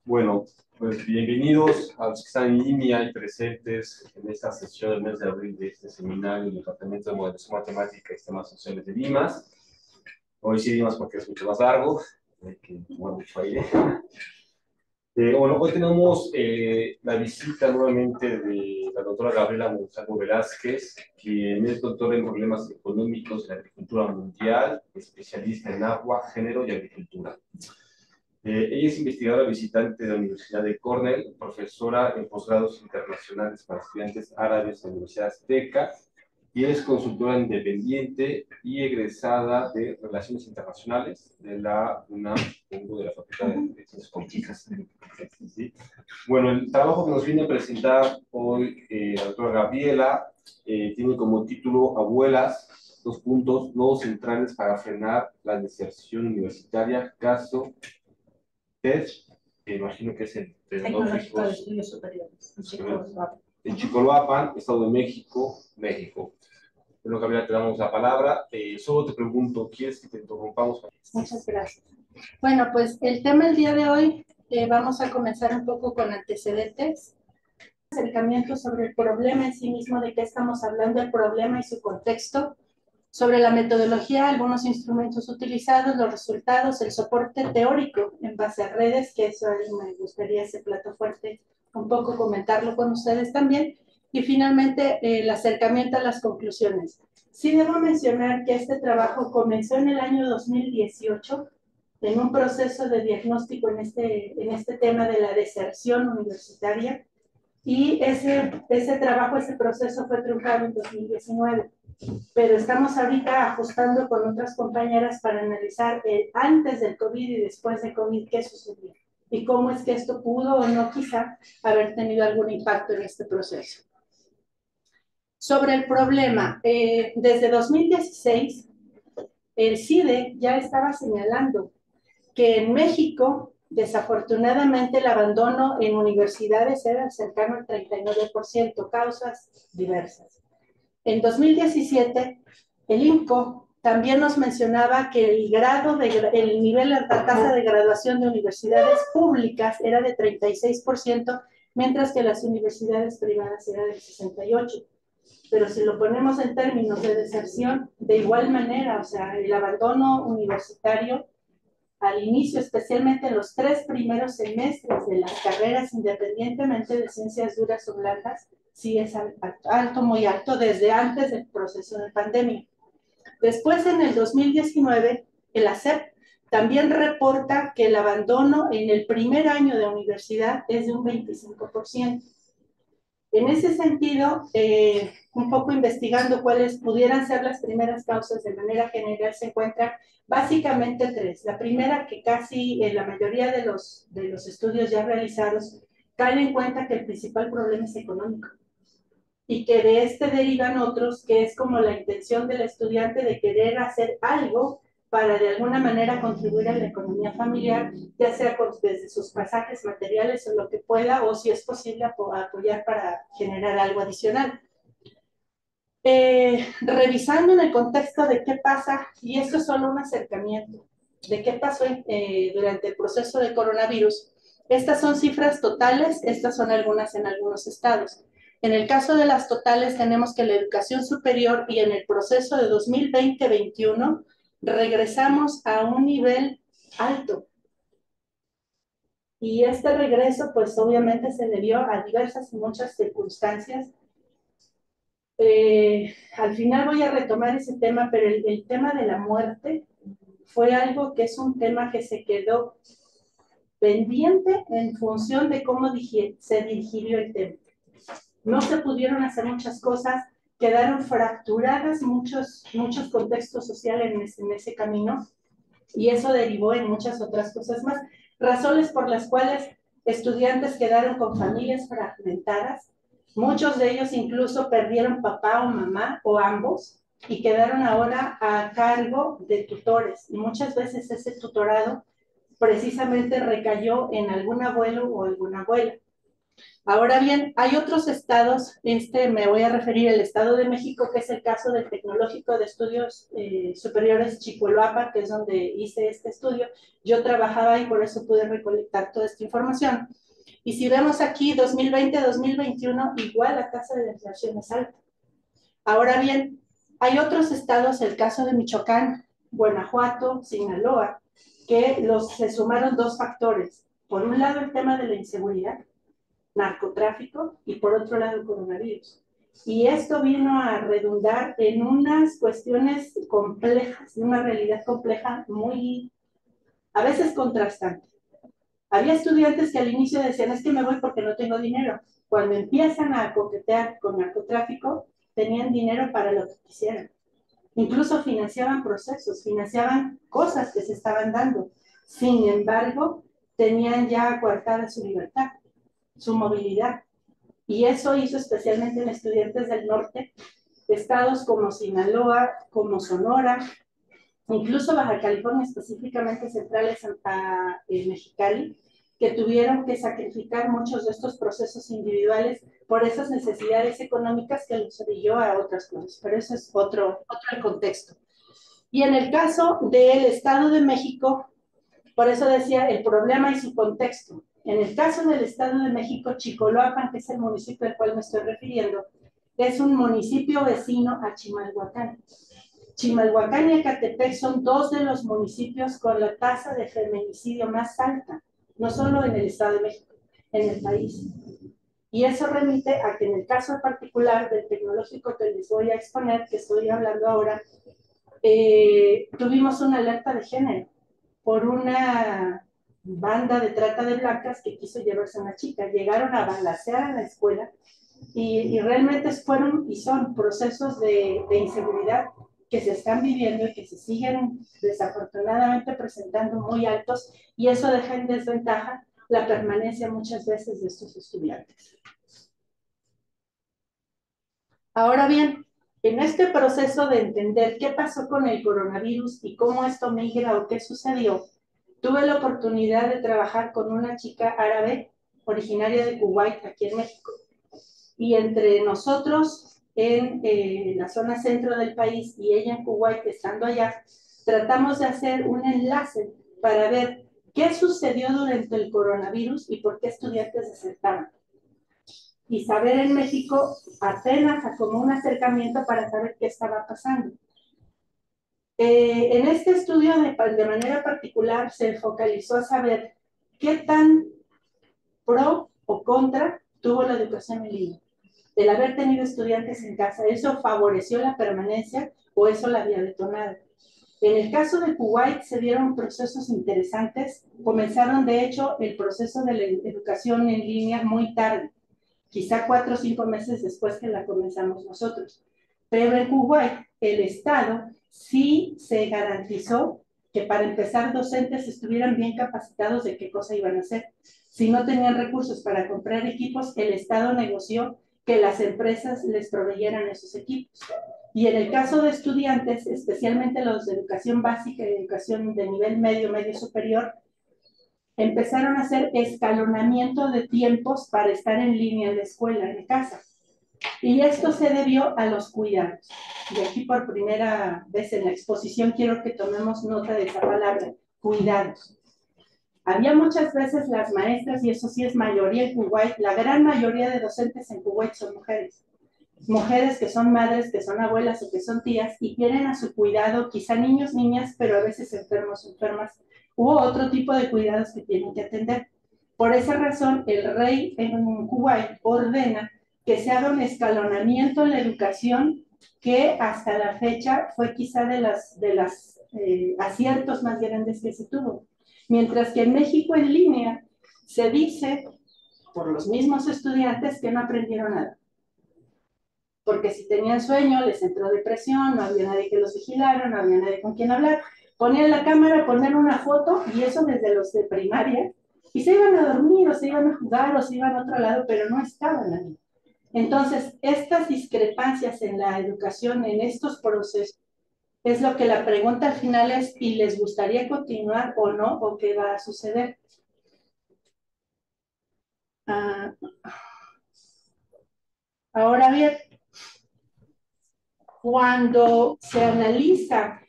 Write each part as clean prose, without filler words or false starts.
Bueno, pues bienvenidos a los que están en línea y presentes en esta sesión del mes de abril de este seminario del Departamento de Modelación Matemática y Sistemas Sociales de Limas. Hoy sí Limas porque es mucho más largo, hay que tomar mucho aire. Bueno, hoy tenemos la visita nuevamente de la doctora Gabriela Monsalvo Velázquez, quien es doctora en problemas económicos de la agricultura mundial, especialista en agua, género y agricultura. Ella es investigadora visitante de la Universidad de Cornell, profesora en posgrados internacionales para estudiantes árabes de la Universidad Azteca, y es consultora independiente y egresada de Relaciones Internacionales de la UNAM, de la Facultad de Ciencias Políticas. ¿Sí? Bueno, el trabajo que nos viene a presentar hoy la doctora Gabriela tiene como título Abuelas, dos puntos, nodos centrales para frenar la deserción universitaria, caso TES, que imagino que es el Tecnológico de Estudios Superiores, en Chicoloapan, Estado de México, México. Bueno, Gabriela, te damos la palabra. Solo te pregunto, ¿quieres que te interrumpamos? Muchas gracias. Bueno, pues el tema del día de hoy, vamos a comenzar un poco con antecedentes, acercamiento sobre el problema en sí mismo, de qué estamos hablando, el problema y su contexto, sobre la metodología, algunos instrumentos utilizados, los resultados, el soporte teórico en base a redes, que eso me gustaría ese plato fuerte un poco comentarlo con ustedes también, y finalmente el acercamiento a las conclusiones. Sí debo mencionar que este trabajo comenzó en el año 2018 en un proceso de diagnóstico en este tema de la deserción universitaria, y ese trabajo, ese proceso fue truncado en 2019. Pero estamos ahorita ajustando con otras compañeras para analizar antes del COVID y después de COVID qué sucedió y cómo es que esto pudo o no quizá haber tenido algún impacto en este proceso. Sobre el problema, desde 2016 el CIDE ya estaba señalando que en México desafortunadamente el abandono en universidades era cercano al 39%, causas diversas. En 2017, el INCO también nos mencionaba que el nivel, la tasa de graduación de universidades públicas era de 36%, mientras que las universidades privadas era del 68%. Pero si lo ponemos en términos de deserción, de igual manera, o sea, el abandono universitario al inicio, especialmente en los 3 primeros semestres de las carreras, independientemente de ciencias duras o blandas, sí es alto, muy alto, desde antes del proceso de pandemia. Después, en el 2019, el ACEP también reporta que el abandono en el primer año de universidad es de un 25%. En ese sentido, un poco investigando cuáles pudieran ser las primeras causas de manera general, se encuentran básicamente 3. La primera, que casi en la mayoría de los estudios ya realizados caen en cuenta que el principal problema es económico y que de este derivan otros, que es como la intención del estudiante de querer hacer algo para de alguna manera contribuir a la economía familiar, ya sea desde sus pasajes materiales o lo que pueda, o si es posible apoyar para generar algo adicional. Revisando en el contexto de qué pasa, y esto es solo un acercamiento, de qué pasó durante el proceso de coronavirus, estas son cifras totales, estas son algunas en algunos estados. En el caso de las totales tenemos que la educación superior y en el proceso de 2020-21 regresamos a un nivel alto. Y este regreso pues obviamente se debió a diversas y muchas circunstancias. Al final voy a retomar ese tema, pero el tema de la muerte fue algo que es un tema que se quedó pendiente en función de cómo se digirió el tema. No se pudieron hacer muchas cosas, quedaron fracturadas muchos contextos sociales en ese camino, y eso derivó en muchas otras cosas más. Razones por las cuales estudiantes quedaron con familias fragmentadas, muchos de ellos incluso perdieron papá o mamá o ambos y quedaron ahora a cargo de tutores, y muchas veces ese tutorado precisamente recayó en algún abuelo o alguna abuela. Ahora bien, hay otros estados, me voy a referir al Estado de México, que es el caso del Tecnológico de Estudios Superiores Chicoloapan, que es donde hice este estudio. Yo trabajaba y por eso pude recolectar toda esta información. Y si vemos aquí 2020-2021, igual la tasa de inflación es alta. Ahora bien, hay otros estados, el caso de Michoacán, Guanajuato, Sinaloa, que se sumaron dos factores. Por un lado, el tema de la inseguridad, narcotráfico, y por otro lado, el coronavirus. Y esto vino a redundar en unas cuestiones complejas, de una realidad compleja muy, a veces contrastante. Había estudiantes que al inicio decían, es que me voy porque no tengo dinero. Cuando empiezan a coquetear con narcotráfico, tenían dinero para lo que quisieran. Incluso financiaban procesos, financiaban cosas que se estaban dando. Sin embargo, tenían ya coartada su libertad, su movilidad. Y eso hizo especialmente en estudiantes del norte, estados como Sinaloa, como Sonora, incluso Baja California, específicamente centrales a Mexicali, que tuvieron que sacrificar muchos de estos procesos individuales por esas necesidades económicas que los orilló a otras cosas. Pero eso es otro contexto. Y en el caso del Estado de México, por eso decía el problema y su contexto. En el caso del Estado de México, Chicoloapan, que es el municipio al cual me estoy refiriendo, es un municipio vecino a Chimalhuacán. Chimalhuacán y Ecatepec son dos de los municipios con la tasa de feminicidio más alta, no solo en el Estado de México, en el país. Y eso remite a que en el caso particular del tecnológico que les voy a exponer, que estoy hablando ahora, tuvimos una alerta de género por una banda de trata de blancas que quiso llevarse a una chica. Llegaron a balacear a la escuela y realmente fueron y son procesos de inseguridad que se están viviendo y que se siguen desafortunadamente presentando muy altos, y eso deja en desventaja la permanencia muchas veces de estos estudiantes. Ahora bien, en este proceso de entender qué pasó con el coronavirus y cómo esto migra o qué sucedió, tuve la oportunidad de trabajar con una chica árabe originaria de Kuwait, aquí en México. Y entre nosotros en la zona centro del país y ella en Kuwait, estando allá, tratamos de hacer un enlace para ver qué sucedió durante el coronavirus y por qué estudiantes desertaron. Y saber en México apenas como un acercamiento para saber qué estaba pasando. En este estudio de manera particular se focalizó a saber qué tan pro o contra tuvo la educación en línea. El haber tenido estudiantes en casa, ¿eso favoreció la permanencia o eso la había detonado? En el caso de Kuwait se dieron procesos interesantes. Comenzaron, de hecho, el proceso de la educación en línea muy tarde, quizá 4 o 5 meses después que la comenzamos nosotros. Pero en Kuwait, el Estado sí se garantizó que para empezar docentes estuvieran bien capacitados de qué cosa iban a hacer. Si no tenían recursos para comprar equipos, el Estado negoció que las empresas les proveyeran esos equipos. Y en el caso de estudiantes, especialmente los de educación básica y educación de nivel medio, medio superior, empezaron a hacer escalonamiento de tiempos para estar en línea en la escuela, en casa. Y esto se debió a los cuidados. Y aquí por primera vez en la exposición quiero que tomemos nota de esa palabra, cuidados. Había muchas veces las maestras, y eso sí es mayoría en Kuwait, la gran mayoría de docentes en Kuwait son mujeres. Mujeres que son madres, que son abuelas o que son tías y tienen a su cuidado quizá niños, niñas, pero a veces enfermos, enfermas, u otro tipo de cuidados que tienen que atender. Por esa razón, el rey en Kuwait ordena que se haga un escalonamiento en la educación que hasta la fecha fue quizá de las aciertos más grandes que se tuvo. Mientras que en México en línea se dice por los mismos estudiantes que no aprendieron nada. Porque si tenían sueño, les entró depresión, no había nadie que los vigilara, no había nadie con quien hablar. Ponían la cámara, ponían una foto, y eso desde los de primaria, y se iban a dormir, o se iban a jugar, o se iban a otro lado, pero no estaban ahí. Entonces, estas discrepancias en la educación, en estos procesos, es lo que la pregunta al final es, ¿y les gustaría continuar o no? ¿O qué va a suceder? Ahora bien, cuando se analiza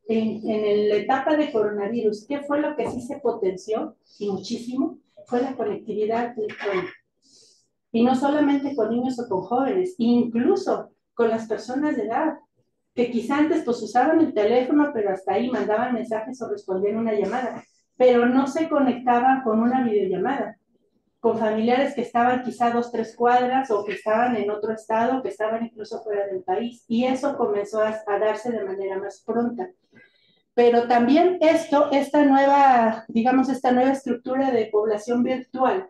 en la etapa de coronavirus, ¿qué fue lo que sí se potenció? Y muchísimo, fue la conectividad electrónica. Y no solamente con niños o con jóvenes, incluso con las personas de edad, que quizá antes pues usaban el teléfono, pero hasta ahí mandaban mensajes o respondían una llamada, pero no se conectaban con una videollamada, con familiares que estaban quizá 2, 3 cuadras o que estaban en otro estado, que estaban incluso fuera del país, y eso comenzó a darse de manera más pronta. Pero también esta nueva, digamos, esta nueva estructura de población virtual,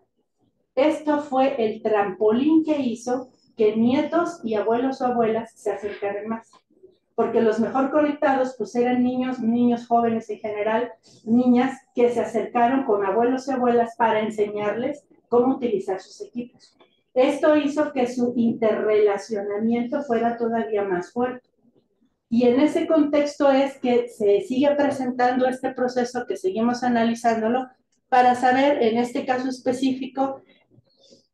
esto fue el trampolín que hizo que nietos y abuelos o abuelas se acercaran más. Porque los mejor conectados pues eran niños, niños jóvenes en general, niñas que se acercaron con abuelos y abuelas para enseñarles cómo utilizar sus equipos. Esto hizo que su interrelacionamiento fuera todavía más fuerte. Y en ese contexto es que se sigue presentando este proceso, que seguimos analizándolo, para saber, en este caso específico,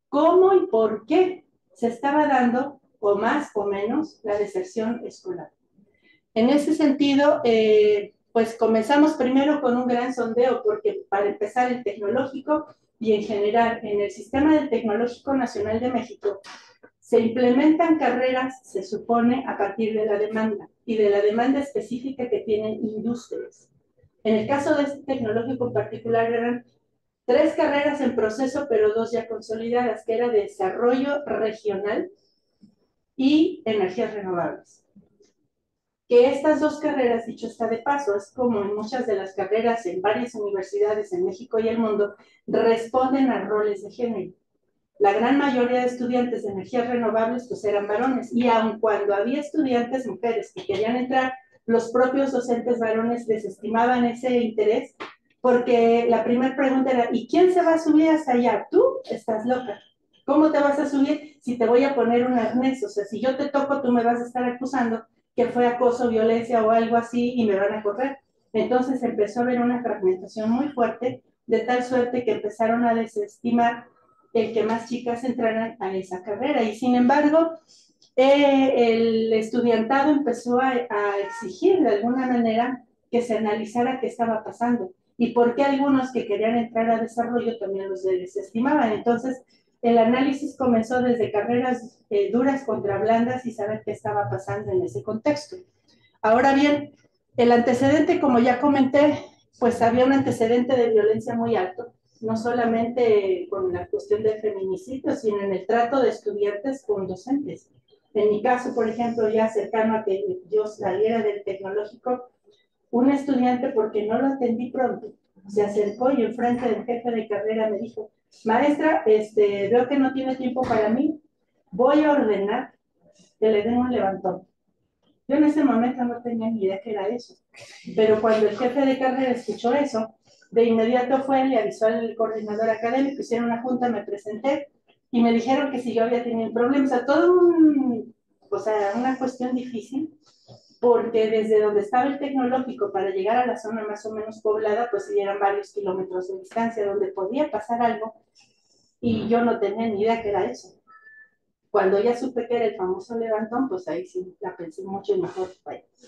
cómo y por qué se estaba dando, o más o menos, la deserción escolar. En ese sentido, pues comenzamos primero con un gran sondeo, porque para empezar el tecnológico y en general en el sistema del Tecnológico Nacional de México, se implementan carreras, se supone, a partir de la demanda y de la demanda específica que tienen industrias. En el caso de este tecnológico en particular eran 3 carreras en proceso, pero 2 ya consolidadas, que era desarrollo regional y energías renovables. Que estas 2 carreras, dicho está de paso, es como en muchas de las carreras en varias universidades en México y el mundo, responden a roles de género. La gran mayoría de estudiantes de energías renovables pues eran varones, y aun cuando había estudiantes mujeres que querían entrar, los propios docentes varones desestimaban ese interés, porque la primera pregunta era, ¿y quién se va a subir hasta allá? Tú estás loca. ¿Cómo te vas a subir si te voy a poner un arnés? O sea, si yo te toco, tú me vas a estar acusando que fue acoso, violencia o algo así, y me van a correr. Entonces empezó a haber una fragmentación muy fuerte, de tal suerte que empezaron a desestimar el que más chicas entraran a esa carrera. Y sin embargo, el estudiantado empezó a exigir de alguna manera que se analizara qué estaba pasando y por qué algunos que querían entrar a desarrollo también los desestimaban. Entonces, el análisis comenzó desde carreras duras contra blandas y saber qué estaba pasando en ese contexto. Ahora bien, el antecedente, como ya comenté, pues había un antecedente de violencia muy alto, no solamente con la cuestión del feminicidio, sino en el trato de estudiantes con docentes. En mi caso, por ejemplo, ya cercano a que yo saliera del tecnológico, un estudiante, porque no lo atendí pronto, se acercó y enfrente del jefe de carrera me dijo, maestra, veo que no tiene tiempo para mí, voy a ordenar que le den un levantón. Yo en ese momento no tenía ni idea qué era eso, pero cuando el jefe de carrera escuchó eso, de inmediato fue, le avisó al coordinador académico, hicieron una junta, me presenté y me dijeron que si yo había tenido problemas, o sea, una cuestión difícil, porque desde donde estaba el tecnológico para llegar a la zona más o menos poblada, pues eran varios kilómetros de distancia, donde podía pasar algo y yo no tenía ni idea qué era eso. Cuando ya supe que era el famoso levantón, pues ahí sí la pensé mucho y mejor.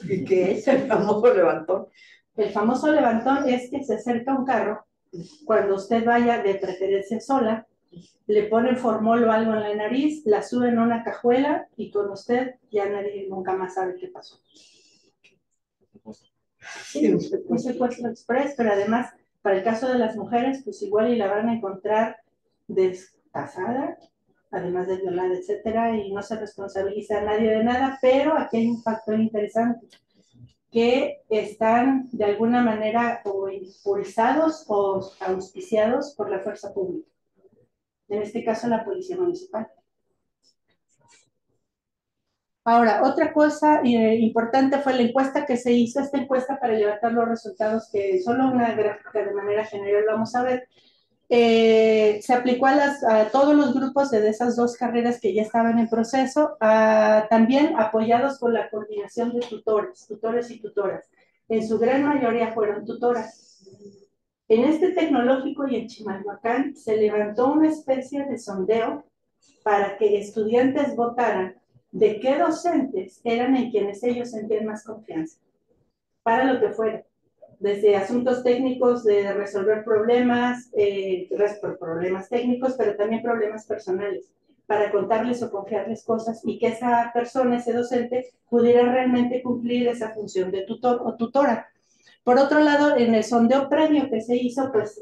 ¿Y qué es el famoso levantón? El famoso levantón es que se acerca un carro, cuando usted vaya de preferencia sola, le ponen formol o algo en la nariz, la suben a una cajuela y con usted ya nadie nunca más sabe qué pasó. Sí, un secuestro express, pero además, para el caso de las mujeres, pues igual y la van a encontrar descasada, además de violada, etcétera, y no se responsabiliza a nadie de nada, pero aquí hay un factor interesante, que están de alguna manera o impulsados o auspiciados por la fuerza pública, en este caso la policía municipal. Ahora, otra cosa importante fue la encuesta que se hizo, esta encuesta para levantar los resultados, que solo una gráfica de manera general vamos a ver. Se aplicó a todos los grupos de esas 2 carreras que ya estaban en proceso, también apoyados por la coordinación de tutores y tutoras. En su gran mayoría fueron tutoras. En este tecnológico y en Chimalhuacán se levantó una especie de sondeo para que estudiantes votaran de qué docentes eran en quienes ellos sentían más confianza, para lo que fuera, desde asuntos técnicos de resolver problemas, problemas técnicos, pero también problemas personales, para contarles o confiarles cosas y que esa persona, ese docente, pudiera realmente cumplir esa función de tutor o tutora. Por otro lado, en el sondeo previo que se hizo, pues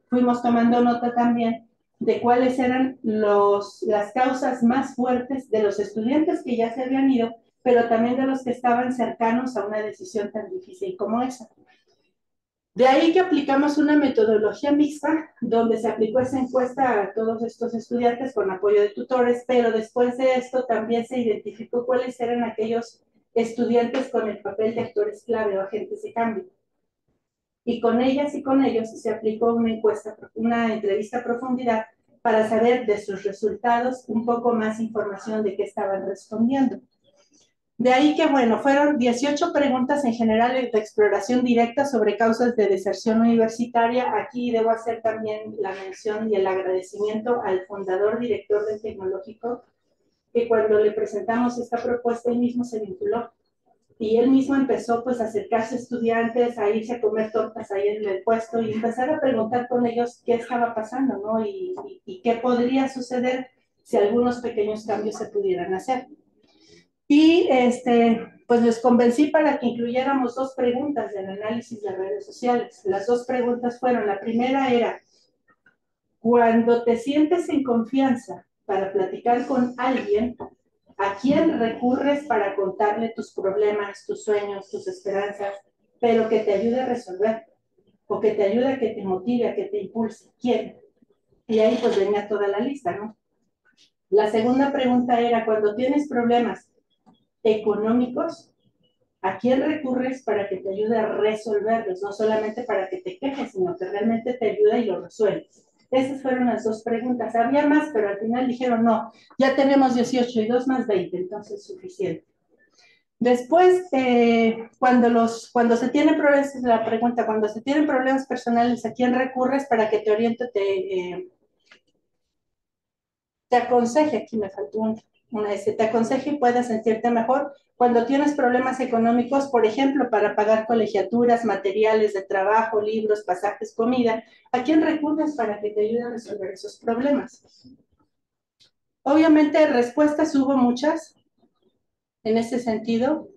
fuimos tomando nota también de cuáles eran las causas más fuertes de los estudiantes que ya se habían ido, pero también de los que estaban cercanos a una decisión tan difícil como esa. De ahí que aplicamos una metodología mixta, donde se aplicó esa encuesta a todos estos estudiantes con apoyo de tutores, pero después de esto también se identificó cuáles eran aquellos estudiantes con el papel de actores clave o agentes de cambio. Y con ellas y con ellos se aplicó una encuesta, una entrevista a profundidad para saber de sus resultados un poco más información de qué estaban respondiendo. De ahí que, bueno, fueron 18 preguntas en general de exploración directa sobre causas de deserción universitaria. Aquí debo hacer también la mención y el agradecimiento al fundador, director del tecnológico, que cuando le presentamos esta propuesta, él mismo se vinculó. Y él mismo empezó pues a acercarse a estudiantes, a irse a comer tortas ahí en el puesto y empezar a preguntar con ellos qué estaba pasando, ¿no? Y qué podría suceder si algunos pequeños cambios se pudieran hacer. Y pues les convencí para que incluyéramos dos preguntas del análisis de redes sociales. Las dos preguntas fueron, la primera era, cuando te sientes en confianza para platicar con alguien, ¿a quién recurres para contarle tus problemas, tus sueños, tus esperanzas, pero que te ayude a resolver? O que te ayude a que te motive, a que te impulse. ¿Quién? Y ahí pues venía toda la lista, ¿no? La segunda pregunta era, cuando tienes problemas económicos, ¿a quién recurres para que te ayude a resolverlos? No solamente para que te quejes, sino que realmente te ayuda y lo resuelves. Esas fueron las dos preguntas. Había más, pero al final dijeron, no, ya tenemos 18 y 2 más 20, entonces es suficiente. Después, cuando se tiene problemas, la pregunta, cuando se tienen problemas personales, ¿a quién recurres para que te oriente, te aconseje? Aquí me faltó te aconseje y puedas sentirte mejor. Cuando tienes problemas económicos, por ejemplo, para pagar colegiaturas, materiales de trabajo, libros, pasajes, comida, ¿a quién recurres para que te ayude a resolver esos problemas? Obviamente, respuestas hubo muchas en ese sentido.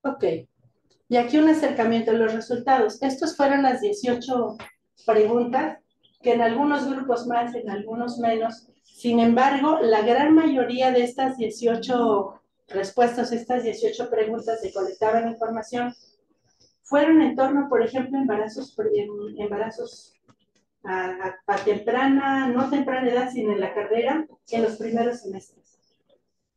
Ok. Y aquí un acercamiento a los resultados. Estos fueron las 18 preguntas, que en algunos grupos más, en algunos menos. Sin embargo, la gran mayoría de estas 18 respuestas, estas 18 preguntas de colectaban información, fueron en torno, por ejemplo, embarazos a temprana, no temprana edad, sino en la carrera, en los primeros semestres.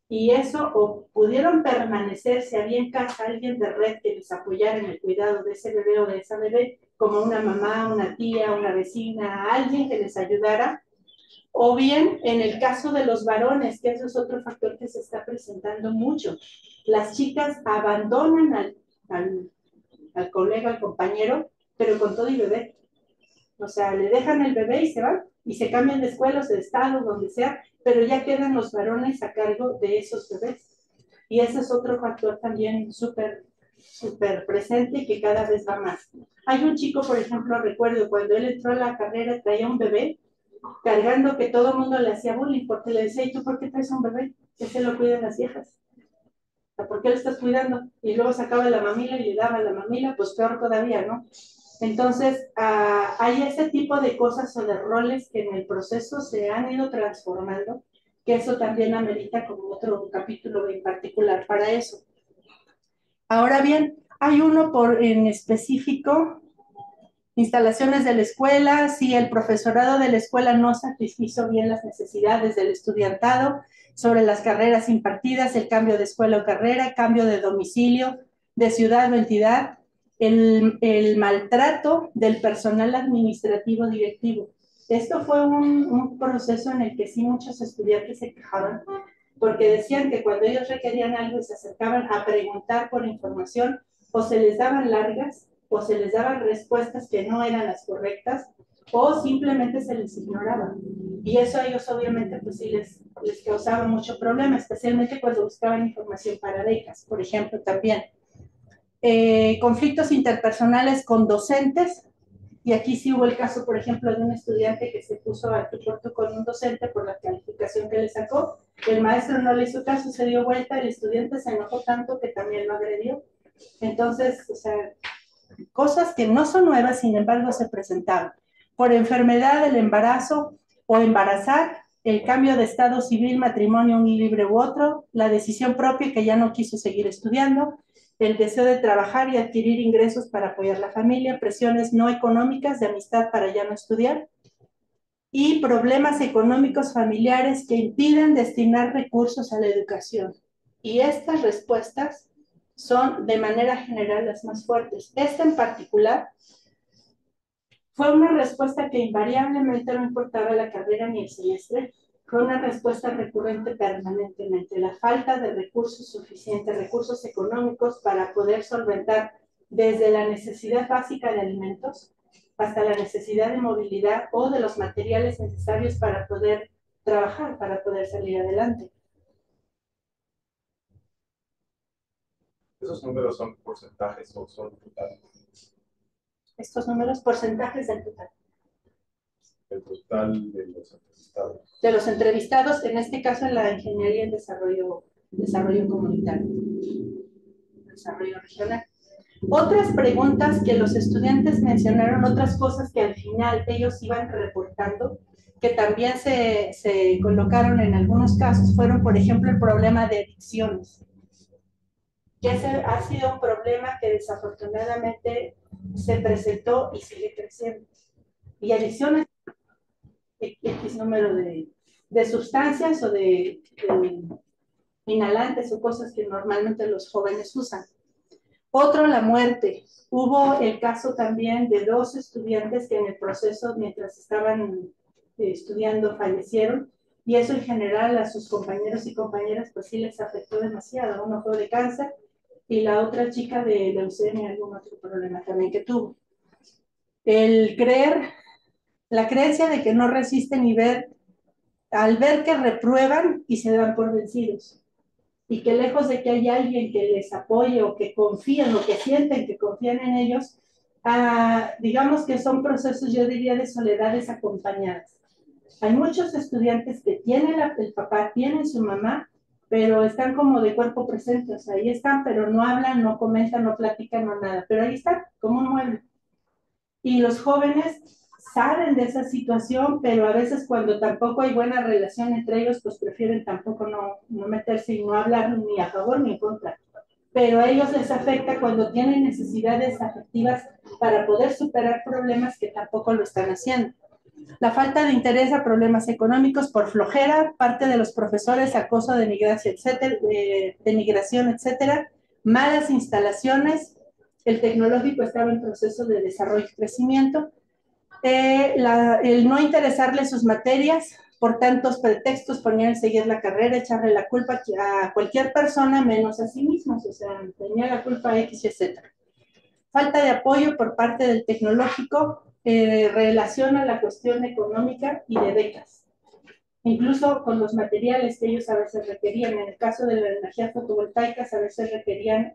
Y eso, o pudieron permanecer si había en casa alguien de red que les apoyara en el cuidado de ese bebé o de esa bebé, como una mamá, una tía, una vecina, alguien que les ayudara, o bien en el caso de los varones, que eso es otro factor que se está presentando mucho, las chicas abandonan al colega, al compañero, pero con todo y bebé. O sea, le dejan el bebé y se van, y se cambian de escuelas, de estado, donde sea, pero ya quedan los varones a cargo de esos bebés. Y ese es otro factor también súper presente y que cada vez va más. Hay un chico, por ejemplo, recuerdo, cuando él entró a la carrera, traía un bebé cargando que todo el mundo le hacía bullying, porque le decía, ¿y tú por qué traes un bebé? Que se lo cuidan las viejas. ¿Por qué lo estás cuidando? Y luego sacaba la mamila y le daba la mamila, pues peor todavía, ¿no? Entonces, hay ese tipo de cosas o de roles que en el proceso se han ido transformando, que eso también amerita como otro capítulo en particular para eso. Ahora bien, hay uno en específico, instalaciones de la escuela, si el profesorado de la escuela no satisfizo bien las necesidades del estudiantado, sobre las carreras impartidas, el cambio de escuela o carrera, cambio de domicilio, de ciudad o entidad, el maltrato del personal administrativo directivo. Esto fue un proceso en el que sí muchos estudiantes se quejaban, porque decían que cuando ellos requerían algo y se acercaban a preguntar por información, o se les daban largas, o se les daban respuestas que no eran las correctas, o simplemente se les ignoraba. Y eso a ellos obviamente pues sí les causaba mucho problema, especialmente cuando buscaban información para becas, por ejemplo, también. Conflictos interpersonales con docentes, y aquí sí hubo el caso, por ejemplo, de un estudiante que se puso a tu por tú con un docente por la calificación que le sacó, el maestro no le hizo caso, se dio vuelta, el estudiante se enojó tanto que también lo agredió. Entonces, o sea, cosas que no son nuevas, sin embargo, se presentaron. Por enfermedad, el embarazo o embarazar, el cambio de estado civil, matrimonio, un libre u otro, la decisión propia que ya no quiso seguir estudiando, el deseo de trabajar y adquirir ingresos para apoyar la familia, presiones no económicas de amistad para ya no estudiar, y problemas económicos familiares que impiden destinar recursos a la educación. Y estas respuestas son de manera general las más fuertes. Esta en particular fue una respuesta que invariablemente no importaba la carrera ni el semestre, fue una respuesta recurrente permanentemente, la falta de recursos suficientes, recursos económicos para poder solventar desde la necesidad básica de alimentos hasta la necesidad de movilidad o de los materiales necesarios para poder trabajar, para poder salir adelante. ¿Esos números son porcentajes o son totales? Estos números, porcentajes del total. El total de los entrevistados. De los entrevistados, en este caso en la ingeniería en desarrollo comunitario, desarrollo regional. Otras preguntas que los estudiantes mencionaron, otras cosas que al final ellos iban reportando, que también se colocaron en algunos casos, fueron, por ejemplo, el problema de adicciones. Que ese ha sido un problema que desafortunadamente se presentó y sigue creciendo. Y adicciones, X número de sustancias o de inhalantes o cosas que normalmente los jóvenes usan. Otro, la muerte. Hubo el caso también de 2 estudiantes que en el proceso, mientras estaban estudiando, fallecieron, y eso en general a sus compañeros y compañeras pues sí les afectó demasiado. Uno fue de cáncer y la otra chica de leucemia, algún otro problema también que tuvo. El creer, la creencia de que no resisten y ver, al ver que reprueban y se dan por vencidos. Y que lejos de que haya alguien que les apoye o que confíen o que sienten que confían en ellos, digamos que son procesos, yo diría, de soledades acompañadas. Hay muchos estudiantes que tienen el papá, tienen su mamá, pero están como de cuerpo presente, o sea, ahí están, pero no hablan, no comentan, no platican, no nada, pero ahí están, como un mueble. Y los jóvenes saben de esa situación, pero a veces cuando tampoco hay buena relación entre ellos, pues prefieren tampoco no meterse y no hablar ni a favor ni en contra. Pero a ellos les afecta cuando tienen necesidades afectivas para poder superar problemas que tampoco lo están haciendo. La falta de interés a problemas económicos por flojera, parte de los profesores, acoso, denigración, etcétera, denigración, etcétera, malas instalaciones, el tecnológico estaba en proceso de desarrollo y crecimiento, el no interesarle sus materias, por tantos pretextos ponían seguir la carrera, echarle la culpa a cualquier persona menos a sí mismos, o sea, tenía la culpa a X y Z. Falta de apoyo por parte del tecnológico, relación a la cuestión económica y de becas. Incluso con los materiales que ellos a veces requerían, en el caso de la energía fotovoltaica, a veces requerían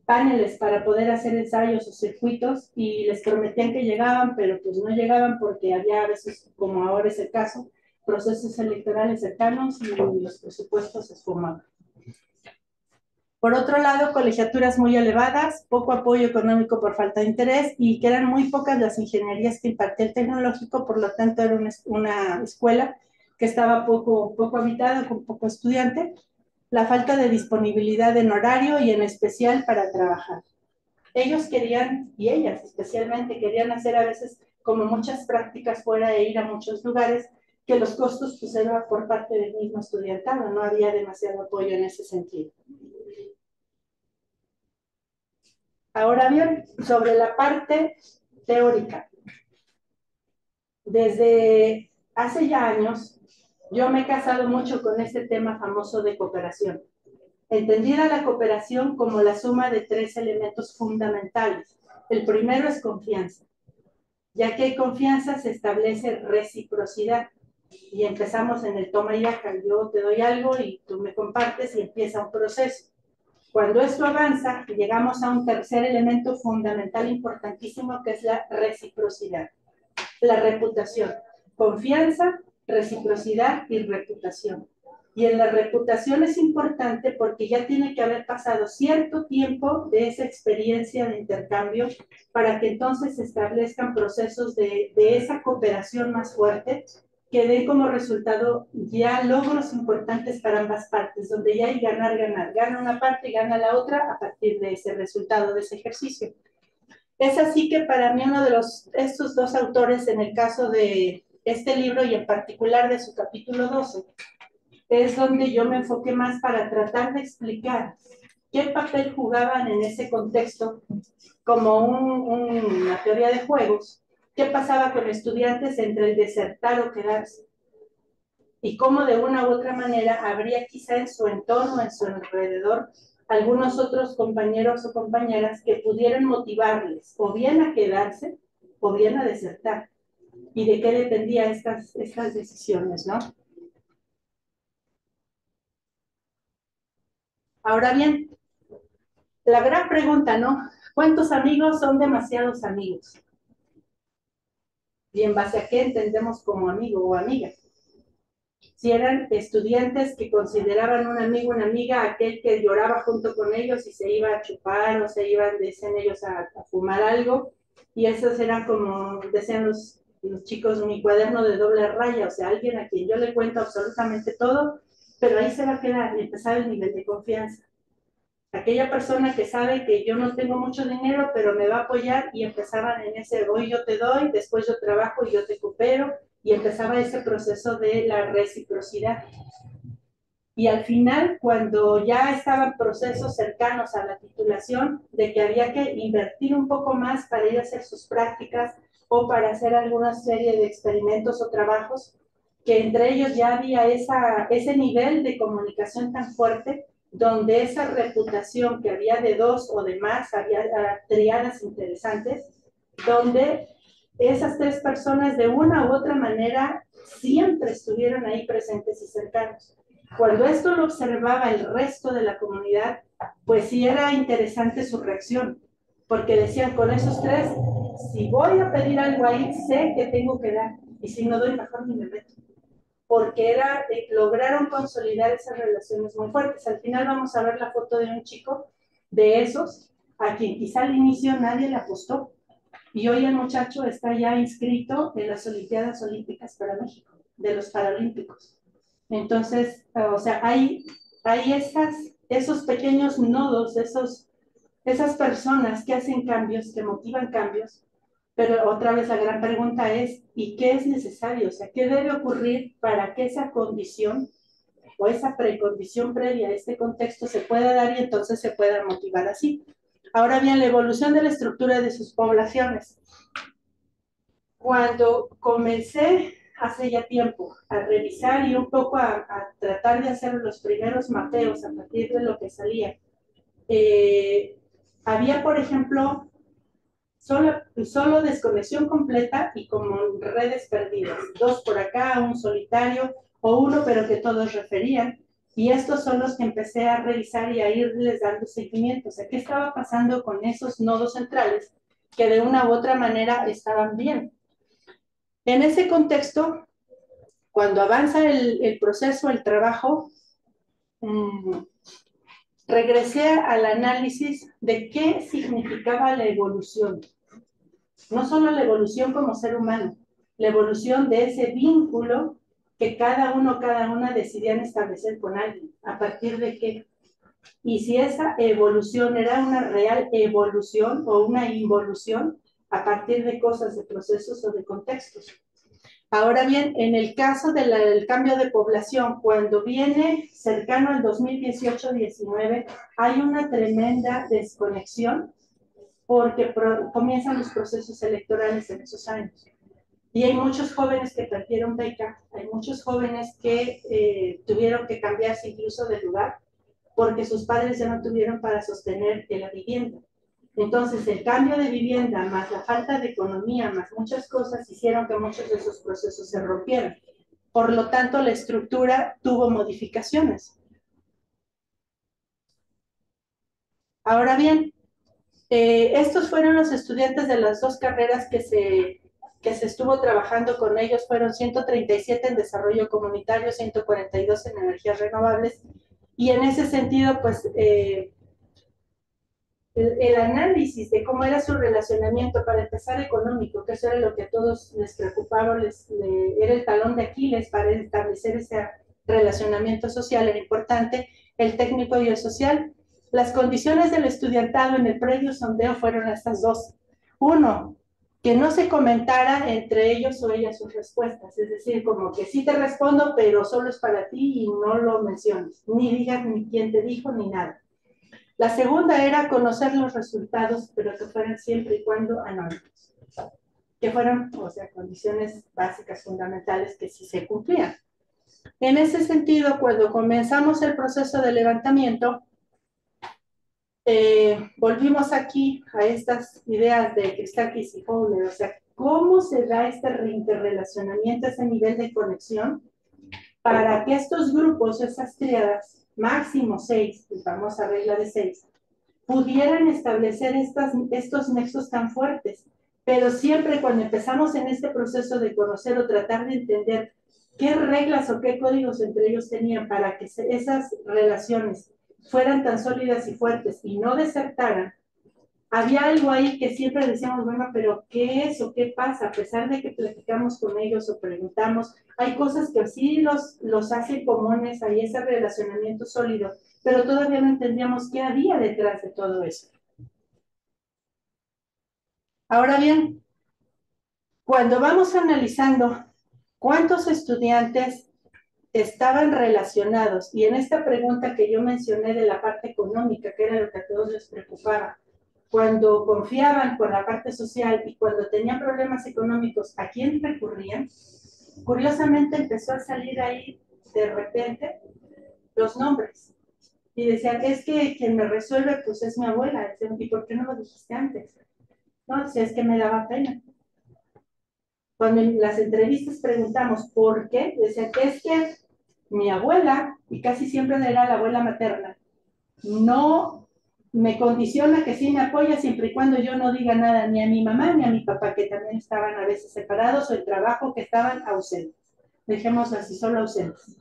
paneles para poder hacer ensayos o circuitos y les prometían que llegaban, pero pues no llegaban porque había a veces, como ahora es el caso, procesos electorales cercanos y los presupuestos se esfumaban. Por otro lado, colegiaturas muy elevadas, poco apoyo económico por falta de interés y que eran muy pocas las ingenierías que impartía el tecnológico, por lo tanto era una escuela que estaba poco habitada, con poco estudiante, la falta de disponibilidad en horario y en especial para trabajar. Ellos querían, y ellas especialmente, querían hacer a veces como muchas prácticas fuera e ir a muchos lugares, que los costos pues eran por parte del mismo estudiantado, no había demasiado apoyo en ese sentido. Ahora bien, sobre la parte teórica. Desde hace ya años Yo me he casado mucho con este tema famoso de cooperación. Entendida la cooperación como la suma de 3 elementos fundamentales. El primero es confianza. Ya que hay confianza, se establece reciprocidad. Y empezamos en el toma y daca. Yo te doy algo y tú me compartes y empieza un proceso. Cuando esto avanza, llegamos a un tercer elemento fundamental importantísimo que es la reciprocidad. La reputación. Confianza, reciprocidad y reputación. Y en la reputación es importante porque ya tiene que haber pasado cierto tiempo de esa experiencia de intercambio para que entonces se establezcan procesos de esa cooperación más fuerte que den como resultado ya logros importantes para ambas partes, donde ya hay ganar, ganar. Gana una parte y gana la otra a partir de ese resultado, de ese ejercicio. Es así que para mí uno de estos dos autores, en el caso de este libro y en particular de su capítulo 12, es donde yo me enfoqué más para tratar de explicar qué papel jugaban en ese contexto como una teoría de juegos, qué pasaba con estudiantes entre el desertar o quedarse, y cómo de una u otra manera habría quizá en su entorno, en su alrededor, algunos otros compañeros o compañeras que pudieran motivarles o bien a quedarse o bien a desertar. ¿Y de qué dependían estas decisiones, no? Ahora bien, la gran pregunta, ¿no? ¿Cuántos amigos son demasiados amigos? ¿Y en base a qué entendemos como amigo o amiga? Si eran estudiantes que consideraban un amigo, una amiga, aquel que lloraba junto con ellos y se iba a chupar o se iban, decían ellos, a fumar algo, y esos eran como, decían los chicos, mi cuaderno de doble raya, o sea, alguien a quien yo le cuento absolutamente todo, pero ahí se va a quedar y empezar el nivel de confianza. Aquella persona que sabe que yo no tengo mucho dinero, pero me va a apoyar, y empezaban en ese, hoy yo te doy, después yo trabajo y yo te coopero, y empezaba ese proceso de la reciprocidad. Y al final, cuando ya estaban procesos cercanos a la titulación, de que había que invertir un poco más para ir a hacer sus prácticas o para hacer alguna serie de experimentos o trabajos, que entre ellos ya había ese nivel de comunicación tan fuerte, donde esa reputación que había de dos o de más, había triadas interesantes, donde esas tres personas de una u otra manera siempre estuvieron ahí presentes y cercanos. Cuando esto lo observaba el resto de la comunidad, pues sí era interesante su reacción, porque decían, con esos tres, si voy a pedir algo ahí, sé que tengo que dar, y si no doy, mejor ni me meto. Porque lograron consolidar esas relaciones muy fuertes. Al final vamos a ver la foto de un chico de esos, a quien quizá al inicio nadie le apostó, y hoy el muchacho está ya inscrito en las Olimpiadas Olímpicas para México, de los Paralímpicos. Entonces, o sea, hay esos pequeños nodos, esas personas que hacen cambios, que motivan cambios, pero otra vez la gran pregunta es, ¿y qué es necesario? O sea, ¿qué debe ocurrir para que esa condición o esa precondición previa a este contexto se pueda dar y entonces se pueda motivar así? Ahora bien, la evolución de la estructura de sus poblaciones. Cuando comencé hace ya tiempo a revisar y un poco a tratar de hacer los primeros mapeos a partir de lo que salía, había, por ejemplo, solo desconexión completa y como redes perdidas. Dos por acá, un solitario o uno, pero que todos referían. Y estos son los que empecé a revisar y a irles dando seguimiento. O sea, ¿qué estaba pasando con esos nodos centrales que de una u otra manera estaban bien? En ese contexto, cuando avanza el proceso, el trabajo, regresé al análisis de qué significaba la evolución. No solo la evolución como ser humano, la evolución de ese vínculo que cada uno, cada una decidían establecer con alguien. ¿A partir de qué? Y si esa evolución era una real evolución o una involución a partir de cosas, de procesos o de contextos. Ahora bien, en el caso del cambio de población, cuando viene cercano al 2018-19, hay una tremenda desconexión porque comienzan los procesos electorales en esos años. Y hay muchos jóvenes que perdieron beca, hay muchos jóvenes que tuvieron que cambiarse incluso de lugar porque sus padres ya no tuvieron para sostener la vivienda. Entonces, el cambio de vivienda, más la falta de economía, más muchas cosas, hicieron que muchos de esos procesos se rompieran. Por lo tanto, la estructura tuvo modificaciones. Ahora bien, estos fueron los estudiantes de las dos carreras que se estuvo trabajando con ellos. Fueron 137 en desarrollo comunitario, 142 en energías renovables. Y en ese sentido, pues, el análisis de cómo era su relacionamiento, para empezar económico, que eso era lo que a todos les preocupaba, era el talón de Aquiles para establecer ese relacionamiento social, era importante, el técnico y el social. Las condiciones del estudiantado en el previo sondeo fueron estas dos. Uno, que no se comentara entre ellos o ellas sus respuestas, es decir, como que sí te respondo, pero solo es para ti y no lo menciones, ni digas ni quién te dijo, ni nada. La segunda era conocer los resultados, pero que fueran siempre y cuando anónimos, que fueran, o sea, condiciones básicas, fundamentales, que sí se cumplían. En ese sentido, cuando comenzamos el proceso de levantamiento, volvimos aquí a estas ideas de Christakis y Fowler, o sea, cómo se da este interrelacionamiento, ese nivel de conexión, para que estos grupos, esas triadas, máximo 6, la famosa regla de 6, pudieran establecer estos nexos tan fuertes. Pero siempre cuando empezamos en este proceso de conocer o tratar de entender qué reglas o qué códigos entre ellos tenían para que esas relaciones fueran tan sólidas y fuertes y no desertaran, había algo ahí que siempre decíamos, bueno, pero ¿qué es o qué pasa? A pesar de que platicamos con ellos o preguntamos, hay cosas que sí los hacen comunes, hay ese relacionamiento sólido, pero todavía no entendíamos qué había detrás de todo eso. Ahora bien, cuando vamos analizando cuántos estudiantes estaban relacionados, y en esta pregunta que yo mencioné de la parte económica, que era lo que a todos les preocupaba, cuando confiaban por la parte social y cuando tenían problemas económicos, ¿a quién recurrían? Curiosamente empezó a salir ahí de repente los nombres. Y decían, es que quien me resuelve pues es mi abuela. Decían, ¿y por qué no lo dijiste antes? No, es que me daba pena. Cuando en las entrevistas preguntamos por qué, decían, es que mi abuela, y casi siempre era la abuela materna, no me condiciona que sí me apoya siempre y cuando yo no diga nada ni a mi mamá ni a mi papá, que también estaban a veces separados, o el trabajo, que estaban ausentes. Dejemos así, solo ausentes.